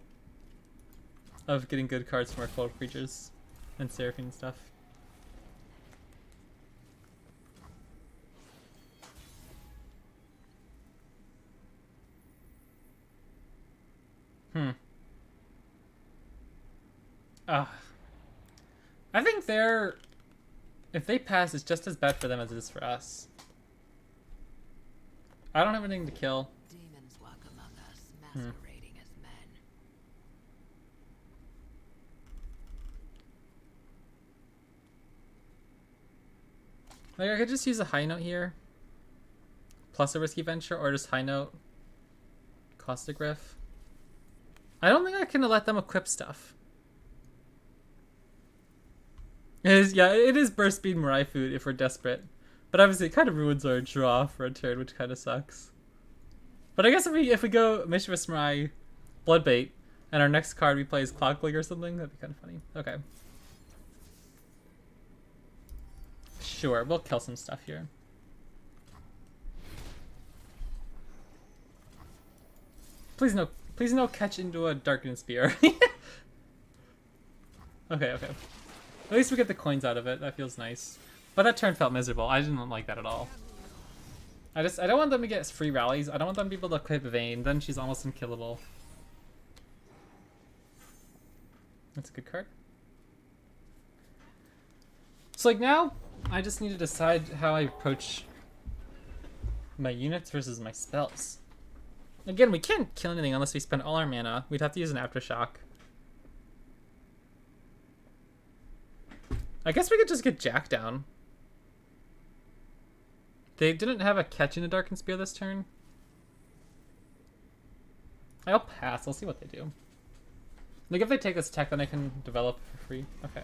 S1: of getting good cards from our cold creatures and Seraphine and stuff. I think if they pass, it's just as bad for them as it is for us. I don't have anything to kill.
S5: Demons walk among us, masquerading as men.
S1: Like, I could just use a high note here. Plus a risky venture, or just high note. Caustic Riff. I don't think I can let them equip stuff. It is burst speed Mirai food if we're desperate. But obviously it kind of ruins our draw for a turn, which kind of sucks. But I guess if we go Mischievous Mirai, Bloodbait, and our next card we play is Clockling or something, that'd be kind of funny. Okay. Sure, we'll kill some stuff here. Please no catch into a Darkened Spear. Okay. At least we get the coins out of it. That feels nice. But that turn felt miserable. I didn't like that at all. I don't want them to get free rallies. I don't want them to be able to equip Vayne. Then she's almost unkillable. That's a good card. So like now, I just need to decide how I approach my units versus my spells. Again, we can't kill anything unless we spend all our mana. We'd have to use an Aftershock. I guess we could just get Jack down. They didn't have a catch in the Darkened Spear this turn. I'll pass. I'll see what they do. Like, if they take this tech, then I can develop for free. Okay.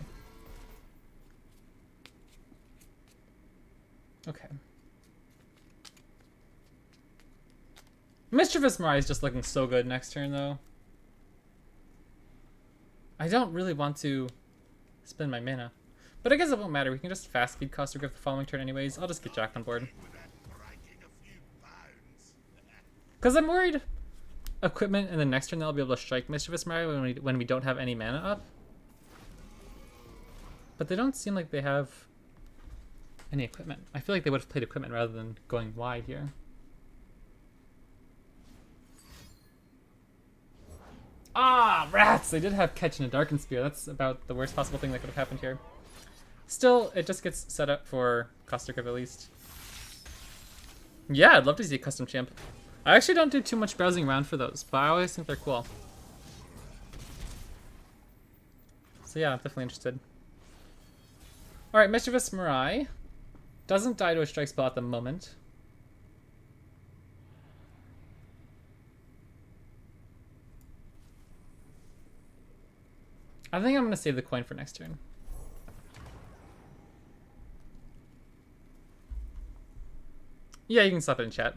S1: Okay. Mischievous Mirai is just looking so good next turn, though. I don't really want to spend my mana. But I guess it won't matter. We can just fast speed Caustic Rift the following turn anyways. I'll just get Jack on board. Because I'm worried equipment in the next turn they'll be able to strike Mischievous Mirai when we don't have any mana up. But they don't seem like they have any equipment. I feel like they would have played equipment rather than going wide here. Ah, rats! They did have catch and a darkened spear. That's about the worst possible thing that could have happened here. Still, it just gets set up for Caustic Grip at least. Yeah, I'd love to see a custom champ. I actually don't do too much browsing around for those, but I always think they're cool. So yeah, I'm definitely interested. Alright, Mischievous Mirai. Doesn't die to a strike spell at the moment. I think I'm going to save the coin for next turn. Yeah, you can slap it in chat.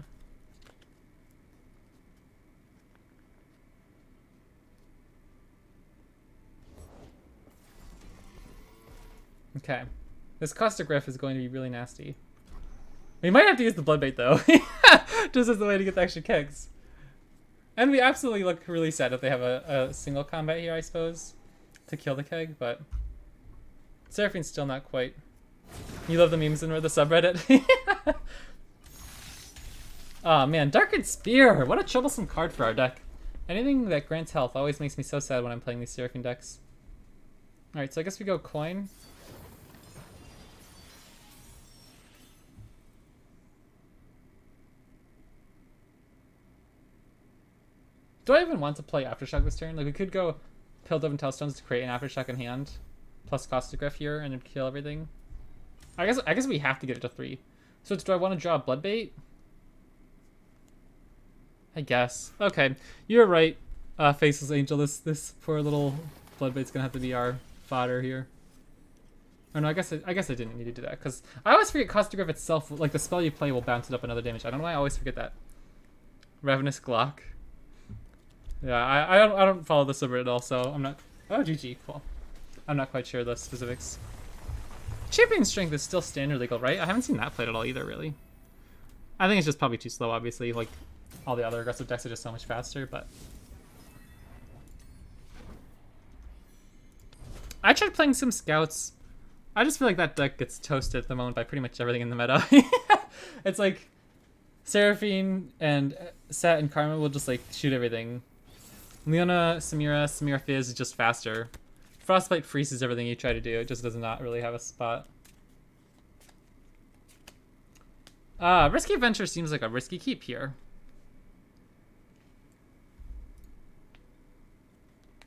S1: Okay. This Caustic Riff is going to be really nasty. We might have to use the Bloodbait though. Just as the way to get the extra kicks. And we absolutely look really sad if they have a single combat here, I suppose, to kill the keg, but Seraphine's still not quite. You love the memes in the subreddit? Oh man, Darkened Spear! What a troublesome card for our deck. Anything that grants health always makes me so sad when I'm playing these Seraphine decks. Alright, so I guess we go coin. Do I even want to play Aftershock this turn? Like, we could go Pilldove and Tailstones to create an Aftershock in hand, plus Caustic Grip here, and then kill everything. I guess we have to get it to 3. So do I want to draw a Bloodbait? I guess. Okay, you're right, Faceless Angel. This poor little Bloodbait's gonna have to be our fodder here. Oh no, I guess I didn't need to do that, because I always forget Caustic Grip itself, like the spell you play will bounce it up another damage. I don't know why I always forget that. Ravenous Glock. Yeah, I don't follow the subreddit at all, so I'm not. Oh, GG, cool. I'm not quite sure the specifics. Champion Strength is still standard legal, right? I haven't seen that played at all either, really. I think it's just probably too slow, obviously. Like, all the other aggressive decks are just so much faster, but... I tried playing some Scouts. I just feel like that deck gets toasted at the moment by pretty much everything in the meta. It's like Seraphine and Set and Karma will just like shoot everything. Leona, Samira Fizz is just faster. Frostbite freezes everything you try to do. It just does not really have a spot. Risky Venture seems like a risky keep here.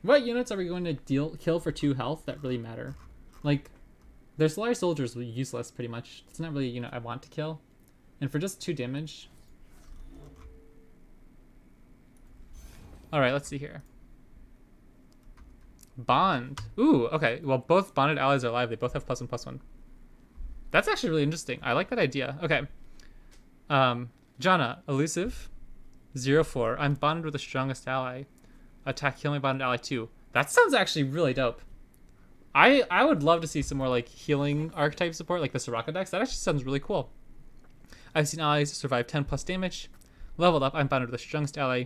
S1: What units are we going to kill for 2 health that really matter? Like, their Solari Soldiers will be useless pretty much. It's not really a unit I want to kill. And for just 2 damage. Alright, let's see here. Bond. Ooh, okay. Well, both bonded allies are alive. They both have +1/+1. That's actually really interesting. I like that idea. Okay. Janna, elusive. 0/4. I'm bonded with the strongest ally. Attack, kill my bonded ally too. That sounds actually really dope. I would love to see some more like healing archetype support, like the Soraka decks. That actually sounds really cool. I've seen allies survive 10+ damage. Leveled up, I'm bonded with the strongest ally.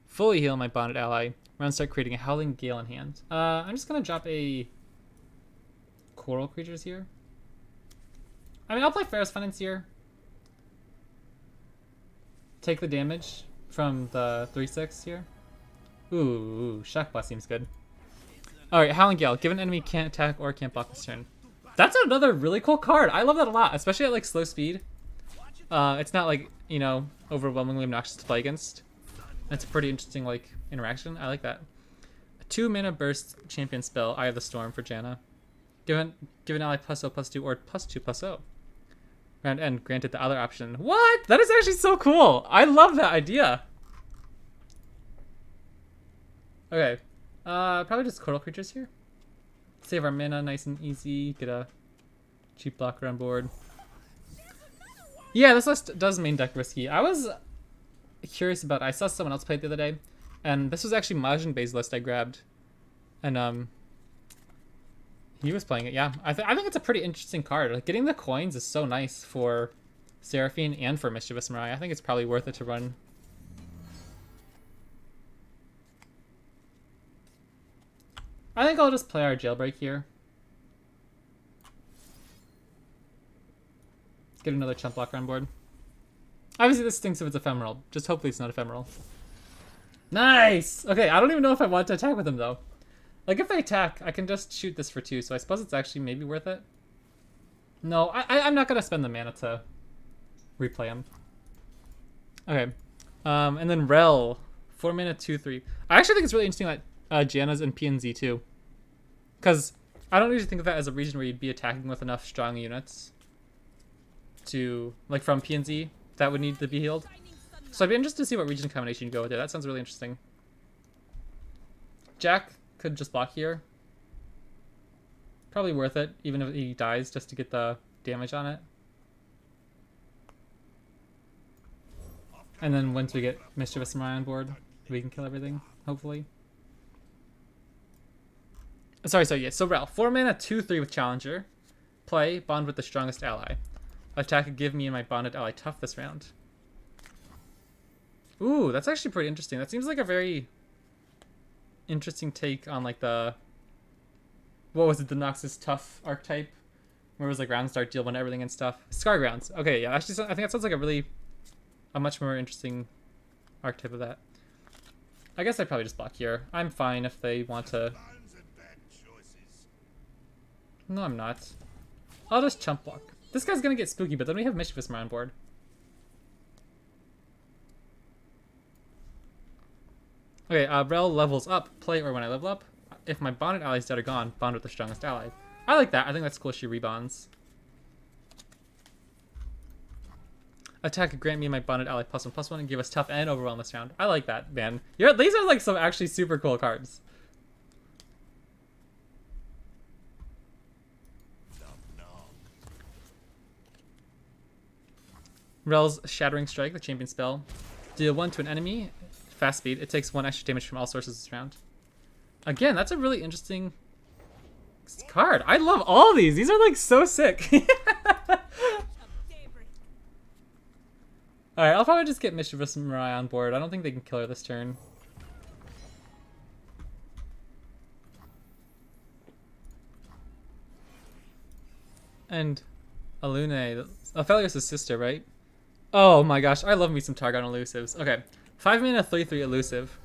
S1: Fully heal my bonded ally. Round start creating a Howling Gale in hand. I'm just gonna drop a Coral Creatures here. I mean, I'll play Pharaoh's Financier. Take the damage from the 3/6 here. Ooh, Shock Blast seems good. Alright, Howling Gale. Give an enemy can't attack or can't block this turn. That's another really cool card. I love that a lot, especially at like slow speed. It's not like, you know, overwhelmingly obnoxious to play against. That's a pretty interesting like interaction. I like that. A 2 mana burst champion spell, Eye of the Storm for Janna. Give an ally +0/+2 or +2/+0. Round end, granted the other option. What? That is actually so cool. I love that idea. Okay. Probably just Coral Creatures here. Save our mana nice and easy. Get a cheap blocker on board. Yeah, this list does main deck risky. I was curious about it. I saw someone else play it the other day, and this was actually Majin Bay's list I grabbed. And he was playing it, yeah. I think it's a pretty interesting card. Like, getting the coins is so nice for Seraphine and for Mischievous Mirai. I think it's probably worth it to run. I think I'll just play our Jailbreak here. Get another chump blocker on board. Obviously this stinks if it's ephemeral. Just hopefully it's not ephemeral. Nice! Okay, I don't even know if I want to attack with him though. Like if I attack, I can just shoot this for 2, so I suppose it's actually maybe worth it. No, I'm not gonna spend the mana to replay him. Okay. And then Rel. 4 mana, 2/3. I actually think it's really interesting that Janna's in PNZ too. Because I don't usually think of that as a region where you'd be attacking with enough strong units to, like from PNZ, that would need to be healed. So I'd be interested to see what region combination you go with there. That sounds really interesting. Jack could just block here. Probably worth it, even if he dies, just to get the damage on it. And then once we get Mischievous Samurai on board, we can kill everything, hopefully. Sorry, yeah. So Rel, 4 mana, 2/3 with Challenger. Play, bond with the strongest ally. Attack and give me and my bonded ally tough this round. Ooh, that's actually pretty interesting. That seems like a very interesting take on like the, what was it, the Noxus tough archetype, where it was like round start, deal one everything and stuff. Scar grounds. Okay, yeah, actually, I think that sounds like a much more interesting archetype of that. I guess I'd probably just block here. I'm fine if they want to. No, I'm not. I'll just chump block. This guy's gonna get spooky, but then we have Mischievous Samurai on board. Okay, Rel levels up. Play or when I level up. If my bonded allies dead or gone, bond with the strongest ally. I like that. I think that's cool. She rebonds. Attack, grant me and my bonded ally +1/+1 and give us tough and overwhelm this round. I like that, man. These are like some actually super cool cards. Rel's Shattering Strike, the champion spell. Deal 1 to an enemy. Fast speed. It takes 1 extra damage from all sources this round. Again, that's a really interesting card. I love all these. These are like so sick. Alright, I'll probably just get Mischievous Samurai on board. I don't think they can kill her this turn. And Alune, Aphelios' sister, right? Oh my gosh, I love me some Targon elusives. Okay, 5 mana, 3/3 elusive.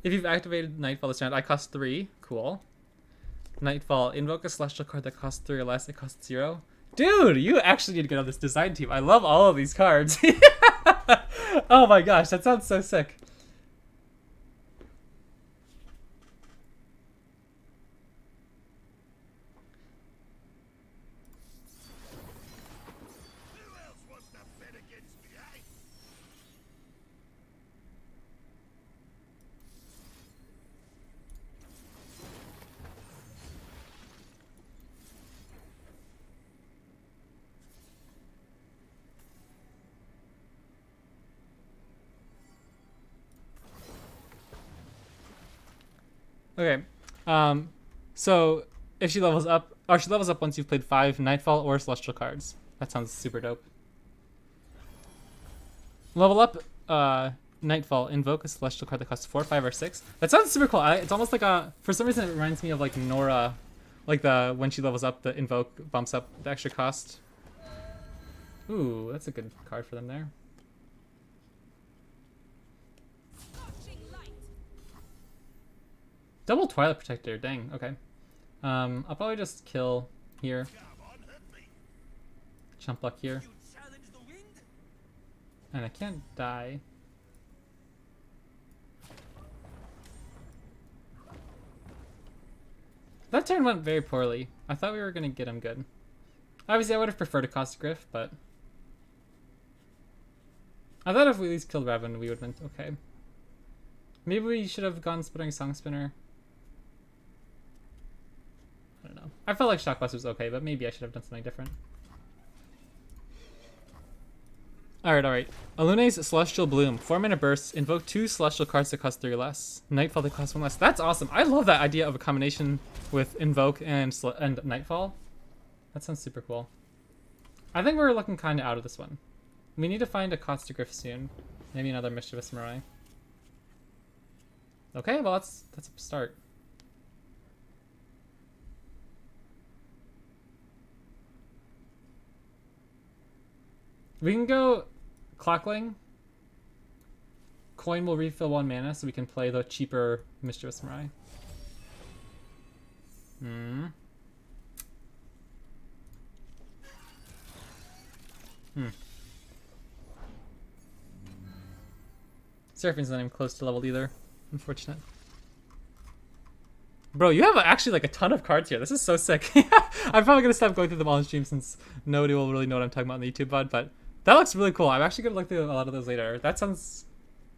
S1: If you've activated Nightfall this round, I cost 3. Cool. Nightfall, invoke a celestial card that costs 3 or less. It costs 0. Dude, you actually need to get on this design team. I love all of these cards. Oh my gosh, that sounds so sick.
S3: Who else wants to bet against me, eh?
S1: Okay, so if she levels up, or she levels up once you've played 5 Nightfall or Celestial cards. That sounds super dope. Level up, Nightfall, invoke a Celestial card that costs 4, 5, or 6. That sounds super cool. It's almost like for some reason it reminds me of like Nora, like when she levels up, the invoke bumps up the extra cost. Ooh, that's a good card for them there. Double Twilight Protector, dang, okay. I'll probably just kill here. Jump luck here. And I can't die. That turn went very poorly. I thought we were gonna get him good. Obviously I would have preferred a Cost Griff, but I thought if we at least killed Revan we would have been okay. Maybe we should have gone Sputtering Song Spinner. I don't know. I felt like Shockbuster was okay, but maybe I should have done something different. Alright. Alune's Celestial Bloom. 4 mana bursts. Invoke 2 Celestial cards that cost 3 or less. Nightfall that costs 1 less. That's awesome. I love that idea of a combination with Invoke and Nightfall. That sounds super cool. I think we're looking kind of out of this one. We need to find a Costa Griff soon. Maybe another Mischievous Samurai. Okay, well that's a start. We can go Clockling. Coin will refill 1 mana, so we can play the cheaper Mischievous Mirai. Seraphine's not even close to leveled either. Unfortunate. Bro, you have actually like a ton of cards here. This is so sick. I'm probably gonna stop going through them all in stream since nobody will really know what I'm talking about on the YouTube VOD, but that looks really cool. I'm actually gonna look through a lot of those later. That sounds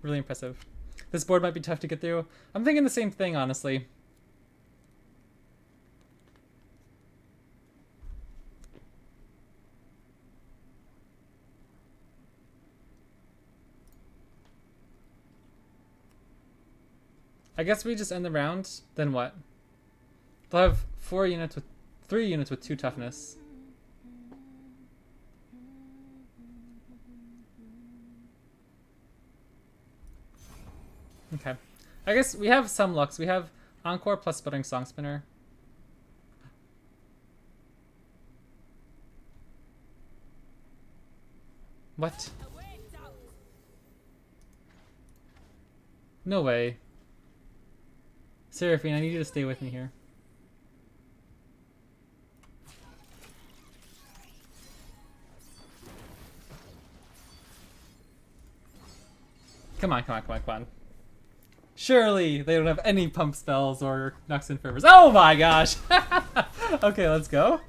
S1: really impressive. This board might be tough to get through. I'm thinking the same thing, honestly. I guess we just end the round, then what? They'll have 3 units with 2 toughness. Okay. I guess we have some lucks. We have Encore plus Sputtering Song Spinner. What? No way. Seraphine, I need you to stay with me here. Come on, come on, come on, come on. Surely they don't have any pump spells or Noxian Fervors. Oh my gosh! Okay, let's go.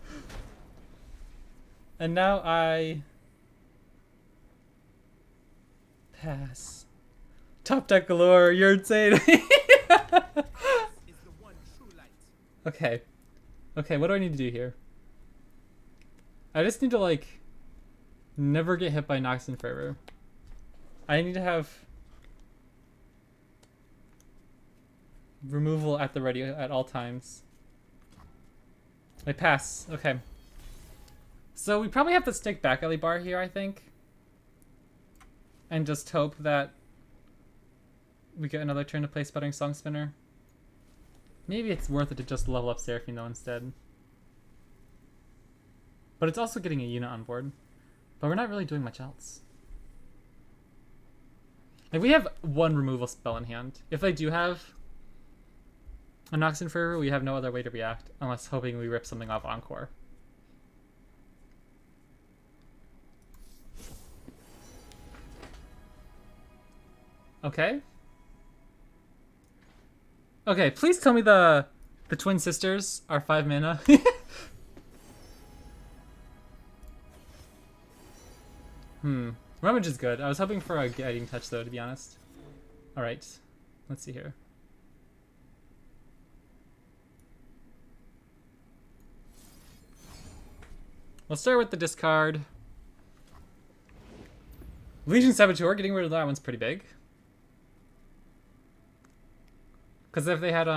S1: And now I pass. Top deck galore, you're insane. Okay. Okay, what do I need to do here? I just need to, like, never get hit by Noxian Fervor. I need to have removal at the ready at all times. I pass. Okay. So we probably have to stick back alley bar here, I think. And just hope that we get another turn to play Sputtering Song Spinner. Maybe it's worth it to just level up Seraphine though instead. But it's also getting a unit on board. But we're not really doing much else. Like, we have 1 removal spell in hand. If they do have a Noxian Fervor, we have no other way to react unless hoping we rip something off Encore. Okay. Okay, please tell me the twin sisters are 5 mana. Rummage is good. I was hoping for a guiding touch though, to be honest. Alright. Let's see here. We'll start with the discard. Legion Saboteur, getting rid of that one's pretty big. Because if they had,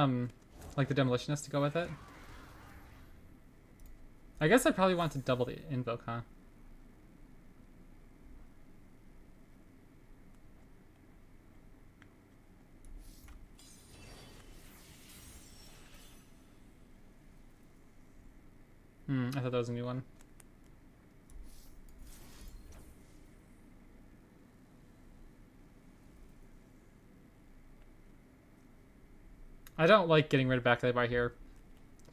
S1: like the Demolitionist to go with it. I guess I'd probably want to double the Invoke, huh? I thought that was a new one. I don't like getting rid of Backlight Bar here.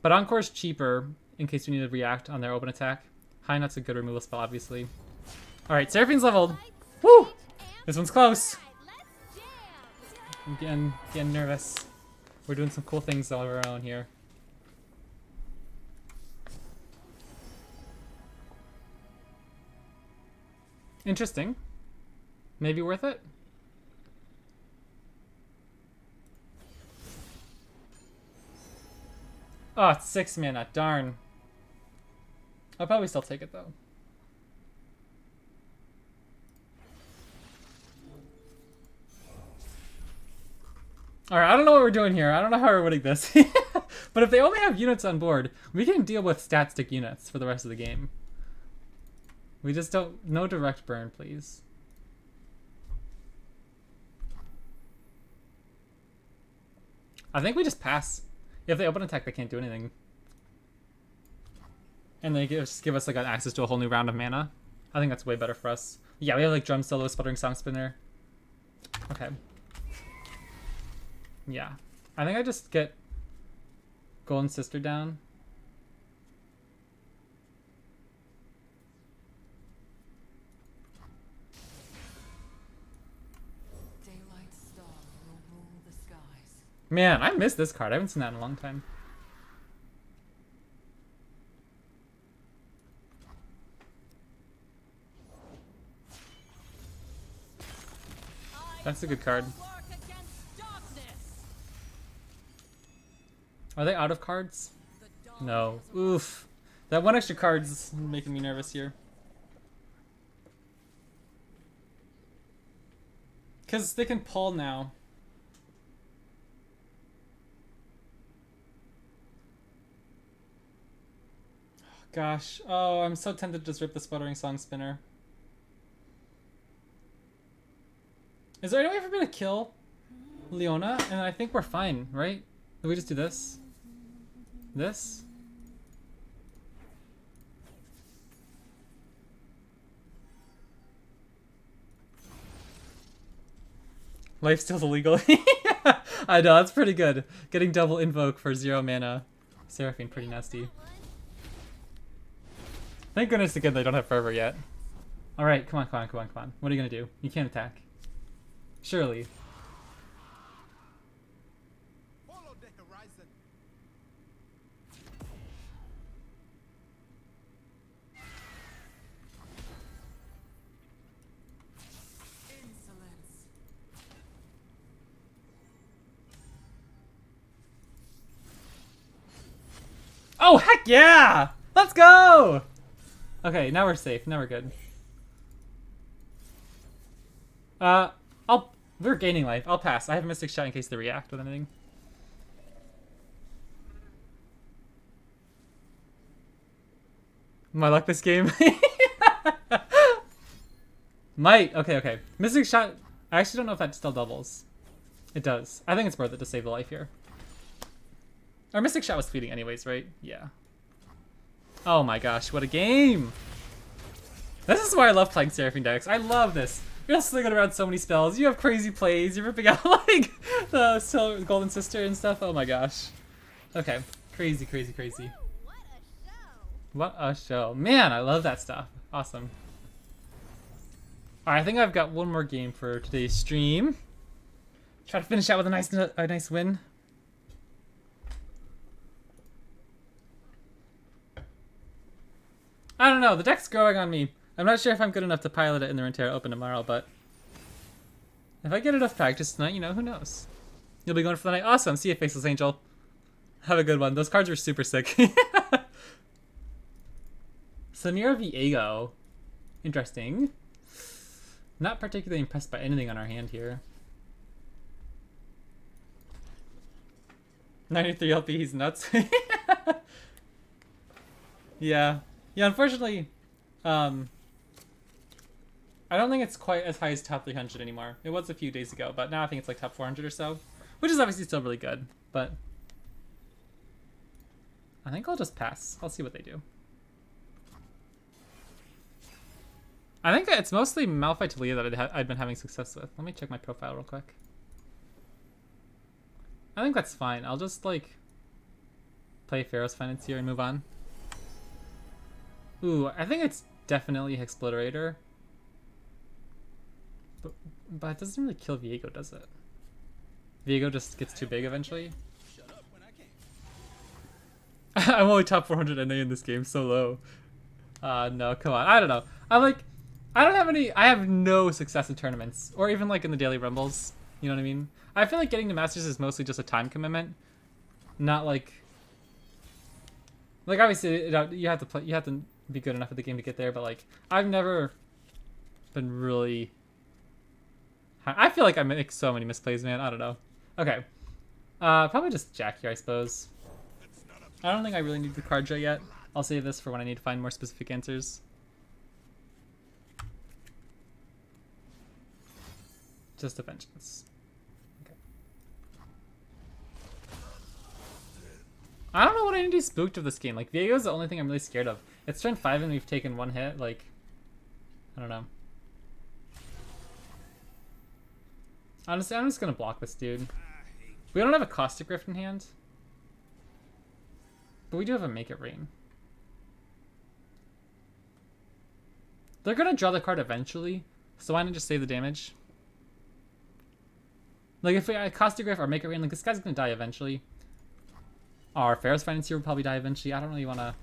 S1: But Encore's cheaper in case we need to react on their open attack. High Nut's a good removal spell, obviously. Alright, Seraphine's leveled. Woo! This one's close. I'm getting nervous. We're doing some cool things all of our own here. Interesting. Maybe worth it? Oh, it's 6 mana. Darn. I'll probably still take it, though. Alright, I don't know what we're doing here. I don't know how we're winning this. But if they only have units on board, we can deal with stat stick units for the rest of the game. We just don't... No direct burn, please. I think we just pass. If they open attack, they can't do anything. And they just give us like an access to a whole new round of mana. I think that's way better for us. Yeah, we have like drum solo, sputtering song spinner. Okay. Yeah. I think I just get Golden Sister down.
S5: Daylight star will rule the skies.
S1: Man, I missed this card. I haven't seen that in a long time. That's a good card. Are they out of cards? No. Oof. That one extra card's making me nervous here. Because they can pull now. Gosh. Oh, I'm so tempted to just rip the Sputtering Song Spinner. Is there any way for me to kill Leona? And I think we're fine, right? Did we just do this? This? Life steal's illegal. I know, that's pretty good. Getting double invoke for 0 mana. Seraphine, pretty nasty. Thank goodness again they don't have fervor yet. Alright, come on, come on, come on, come on. What are you gonna do? You can't attack. Surely.
S3: Follow the horizon.
S5: Insolence.
S1: Oh, heck yeah! Let's go! Okay, now we're safe. Now we're good. We're gaining life. I'll pass. I have a Mystic Shot in case they react with anything. My luck this game. Might. Okay, okay. Mystic Shot. I actually don't know if that still doubles. It does. I think it's worth it to save the life here. Our Mystic Shot was fleeting anyways, right? Yeah. Oh my gosh, what a game! This is why I love playing Seraphine decks. I love this. You're slinging around so many spells. You have crazy plays. You're ripping out like the Golden Sister and stuff. Oh my gosh. Okay. Crazy, crazy, crazy.
S2: What a show!
S1: What a show. Man, I love that stuff. Awesome. Alright, I think I've got one more game for today's stream. Try to finish out with a nice win. I don't know. The deck's growing on me. I'm not sure if I'm good enough to pilot it in the Runeterra Open tomorrow, but if I get enough practice tonight, you know, who knows? You'll be going for the night. Awesome. See you, Faceless Angel. Have a good one. Those cards were super sick. Samira-Viego. Interesting. Not particularly impressed by anything on our hand here. 93 LP, he's nuts. Yeah. Yeah, unfortunately, I don't think it's quite as high as top 300 anymore. It was a few days ago, but now I think it's like top 400 or so, which is obviously still really good, but I think I'll just pass. I'll see what they do. I think it's mostly Malphite Talia that I've been having success with. Let me check my profile real quick. I think that's fine. I'll just like play Pharaoh's Financier and move on. Ooh, I think it's definitely Hexplorator. But it doesn't really kill Viego, does it? Viego just gets too big eventually.
S4: Shut up when I can.
S1: I'm only top 400 NA in this game, so low. No, come on. I don't know. I have no success in tournaments, or even like in the daily rumbles. You know what I mean? I feel like getting to Masters is mostly just a time commitment, not like obviously you have to be good enough at the game to get there, but like I've never been really. I feel like I make so many misplays, man. I don't know. Okay, probably just Jack here, I suppose. I don't think I really need the card draw yet. I'll save this for when I need to find more specific answers. Just a vengeance. Okay. I don't know what I need to do spooked of this game. Like, Viego's the only thing I'm really scared of. It's turn 5 and we've taken one hit. Like, I don't know. Honestly, I'm just gonna block this dude. We don't have a Caustic Rift in hand. But we do have a Make It Rain. They're gonna draw the card eventually, so why not just save the damage? Like, if we Caustic Rift or Make It Rain, like, this guy's gonna die eventually. Our Pharaoh's Financier will probably die eventually. I don't really wanna...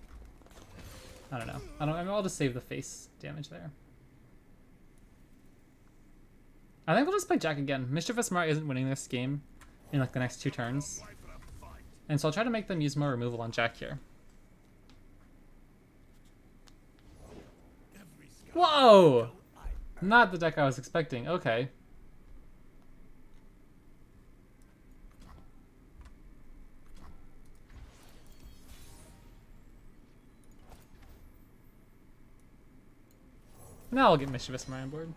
S1: I don't know. I'll just save the face damage there. I think we'll just play Jack again. Mischievous Mara isn't winning this game in like the next 2 turns. And so I'll try to make them use more removal on Jack here. Whoa! Not the deck I was expecting. Okay. Now I'll get Mischievous Mara on board.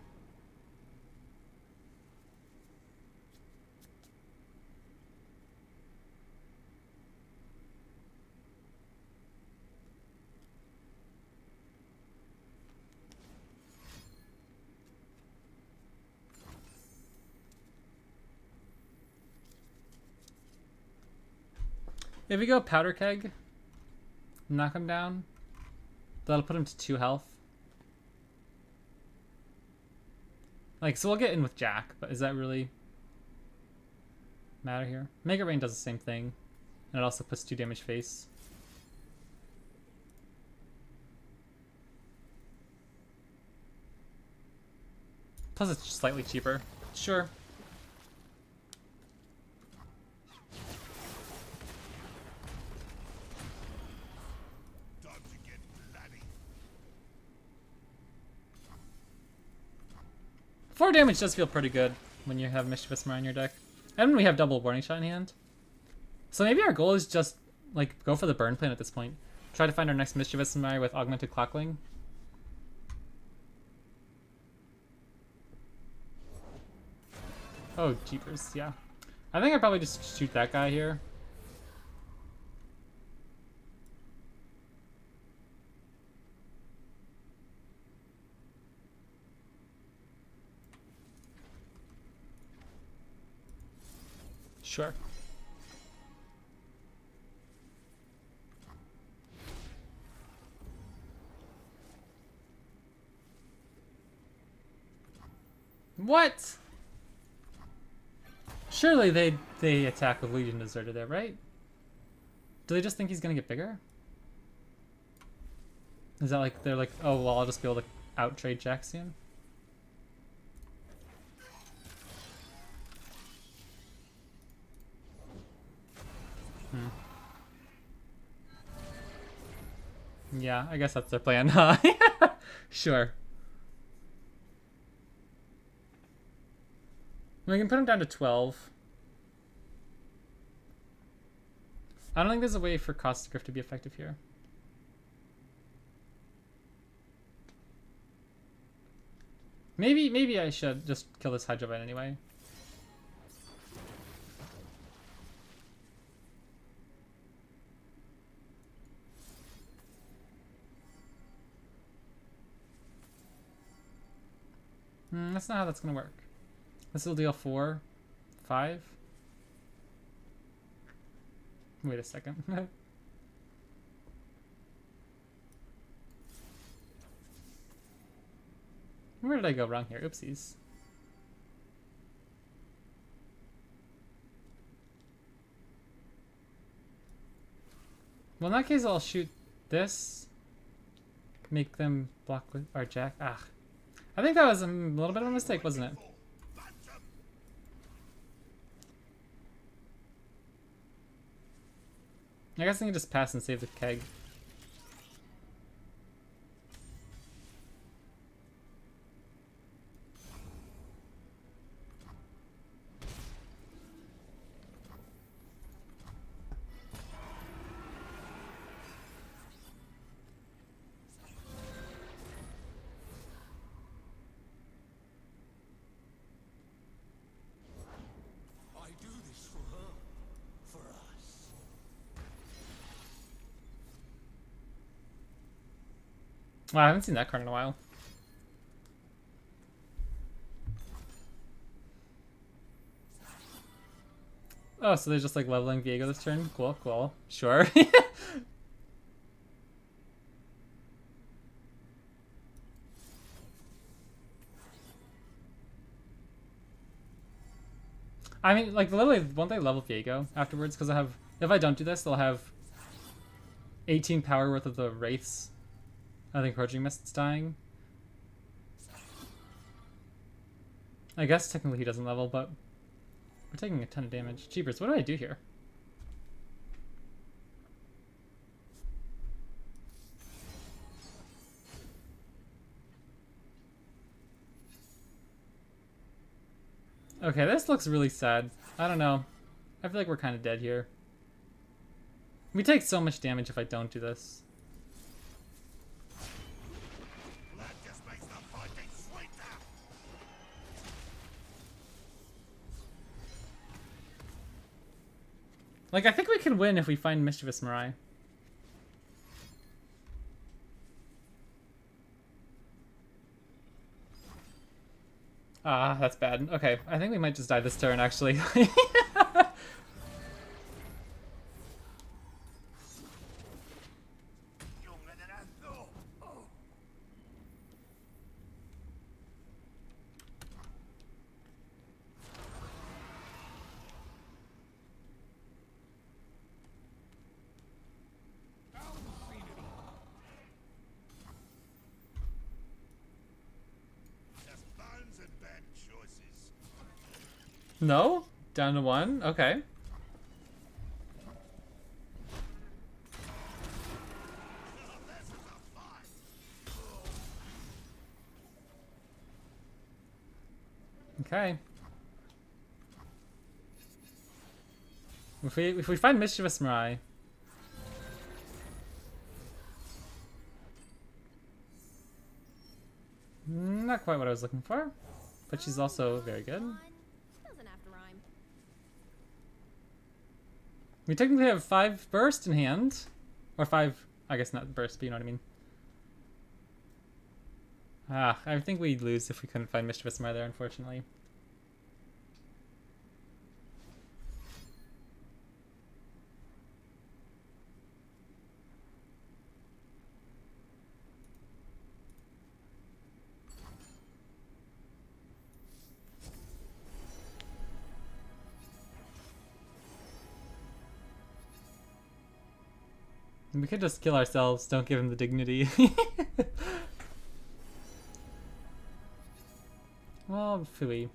S1: If we go Powder Keg, knock him down, that'll put him to 2 health. Like, so we'll get in with Jack, but does that really matter here? Make It Rain does the same thing, and it also puts 2 damage face. Plus it's slightly cheaper. Sure.
S3: Time to get bloody.
S1: 4 damage does feel pretty good when you have Mischievous Mara in your deck. And when we have double Warning Shot in hand. So maybe our goal is just, like, go for the burn plan at this point. Try to find our next Mischievous Mara with Augmented Clockling. Oh, jeepers, yeah. I think I'd probably just shoot that guy here. Sure. What? Surely they attack with Legion Deserter there, right? Do they just think he's gonna get bigger? Is that like they're like, oh well, I'll just be able to out trade Jack soon? Yeah, I guess that's their plan, huh? Sure. We can put him down to 12. I don't think there's a way for Caustic Rift to be effective here. Maybe I should just kill this Hydrovite anyway. That's not how that's gonna work. This will deal 4, 5. Wait a second. Where did I go wrong here? Oopsies. Well, in that case, I'll shoot this. Make them block with our Jack. Ah. I think that was a little bit of a mistake, wasn't it? I guess I can just pass and save the keg.
S4: I do this for her, for us.
S1: Wow, I haven't seen that card in a while. Oh, so they're just like leveling Viego this turn? Cool, cool. Sure. I mean, like, literally, won't they level Viego afterwards? Because I have, if I don't do this, they'll have 18 power worth of the Wraiths. I think Purging Mist's dying. I guess technically he doesn't level, but we're taking a ton of damage. Jeepers, what do I do here? Okay, this looks really sad. I don't know. I feel like we're kind of dead here. We take so much damage if I don't do this.
S3: That just makes the fighting sweeter.
S1: Like, I think we can win if we find Mischievous Mirai. Ah, that's bad. Okay, I think we might just die this turn, actually.
S3: Just bones and bad choices.
S1: No? Down to 1? Okay.
S3: This is a fight.
S1: Okay. If we find Mischievous Mirai... Not quite what I was looking for, but she's also very good.
S2: Doesn't have to rhyme.
S1: We technically have 5 burst in hand. Or 5, I guess not burst, but you know what I mean. Ah, I think we'd lose if we couldn't find Mischievous Mirai there, unfortunately. We could just kill ourselves, don't give him the dignity. Well, phooey.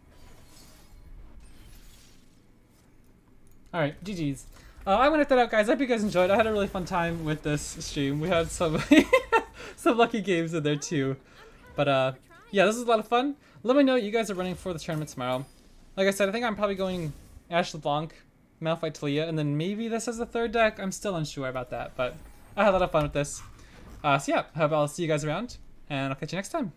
S1: Alright, GG's. I went that out, guys. I hope you guys enjoyed. I had a really fun time with this stream. We had some some lucky games in there too. But yeah, this was a lot of fun. Let me know what you guys are running for the tournament tomorrow. Like I said, I think I'm probably going Ashe-LeBlanc, Malphite Talia, and then maybe this as a third deck. I'm still unsure about that, but I had a lot of fun with this. So yeah, I'll see you guys around, and I'll catch you next time.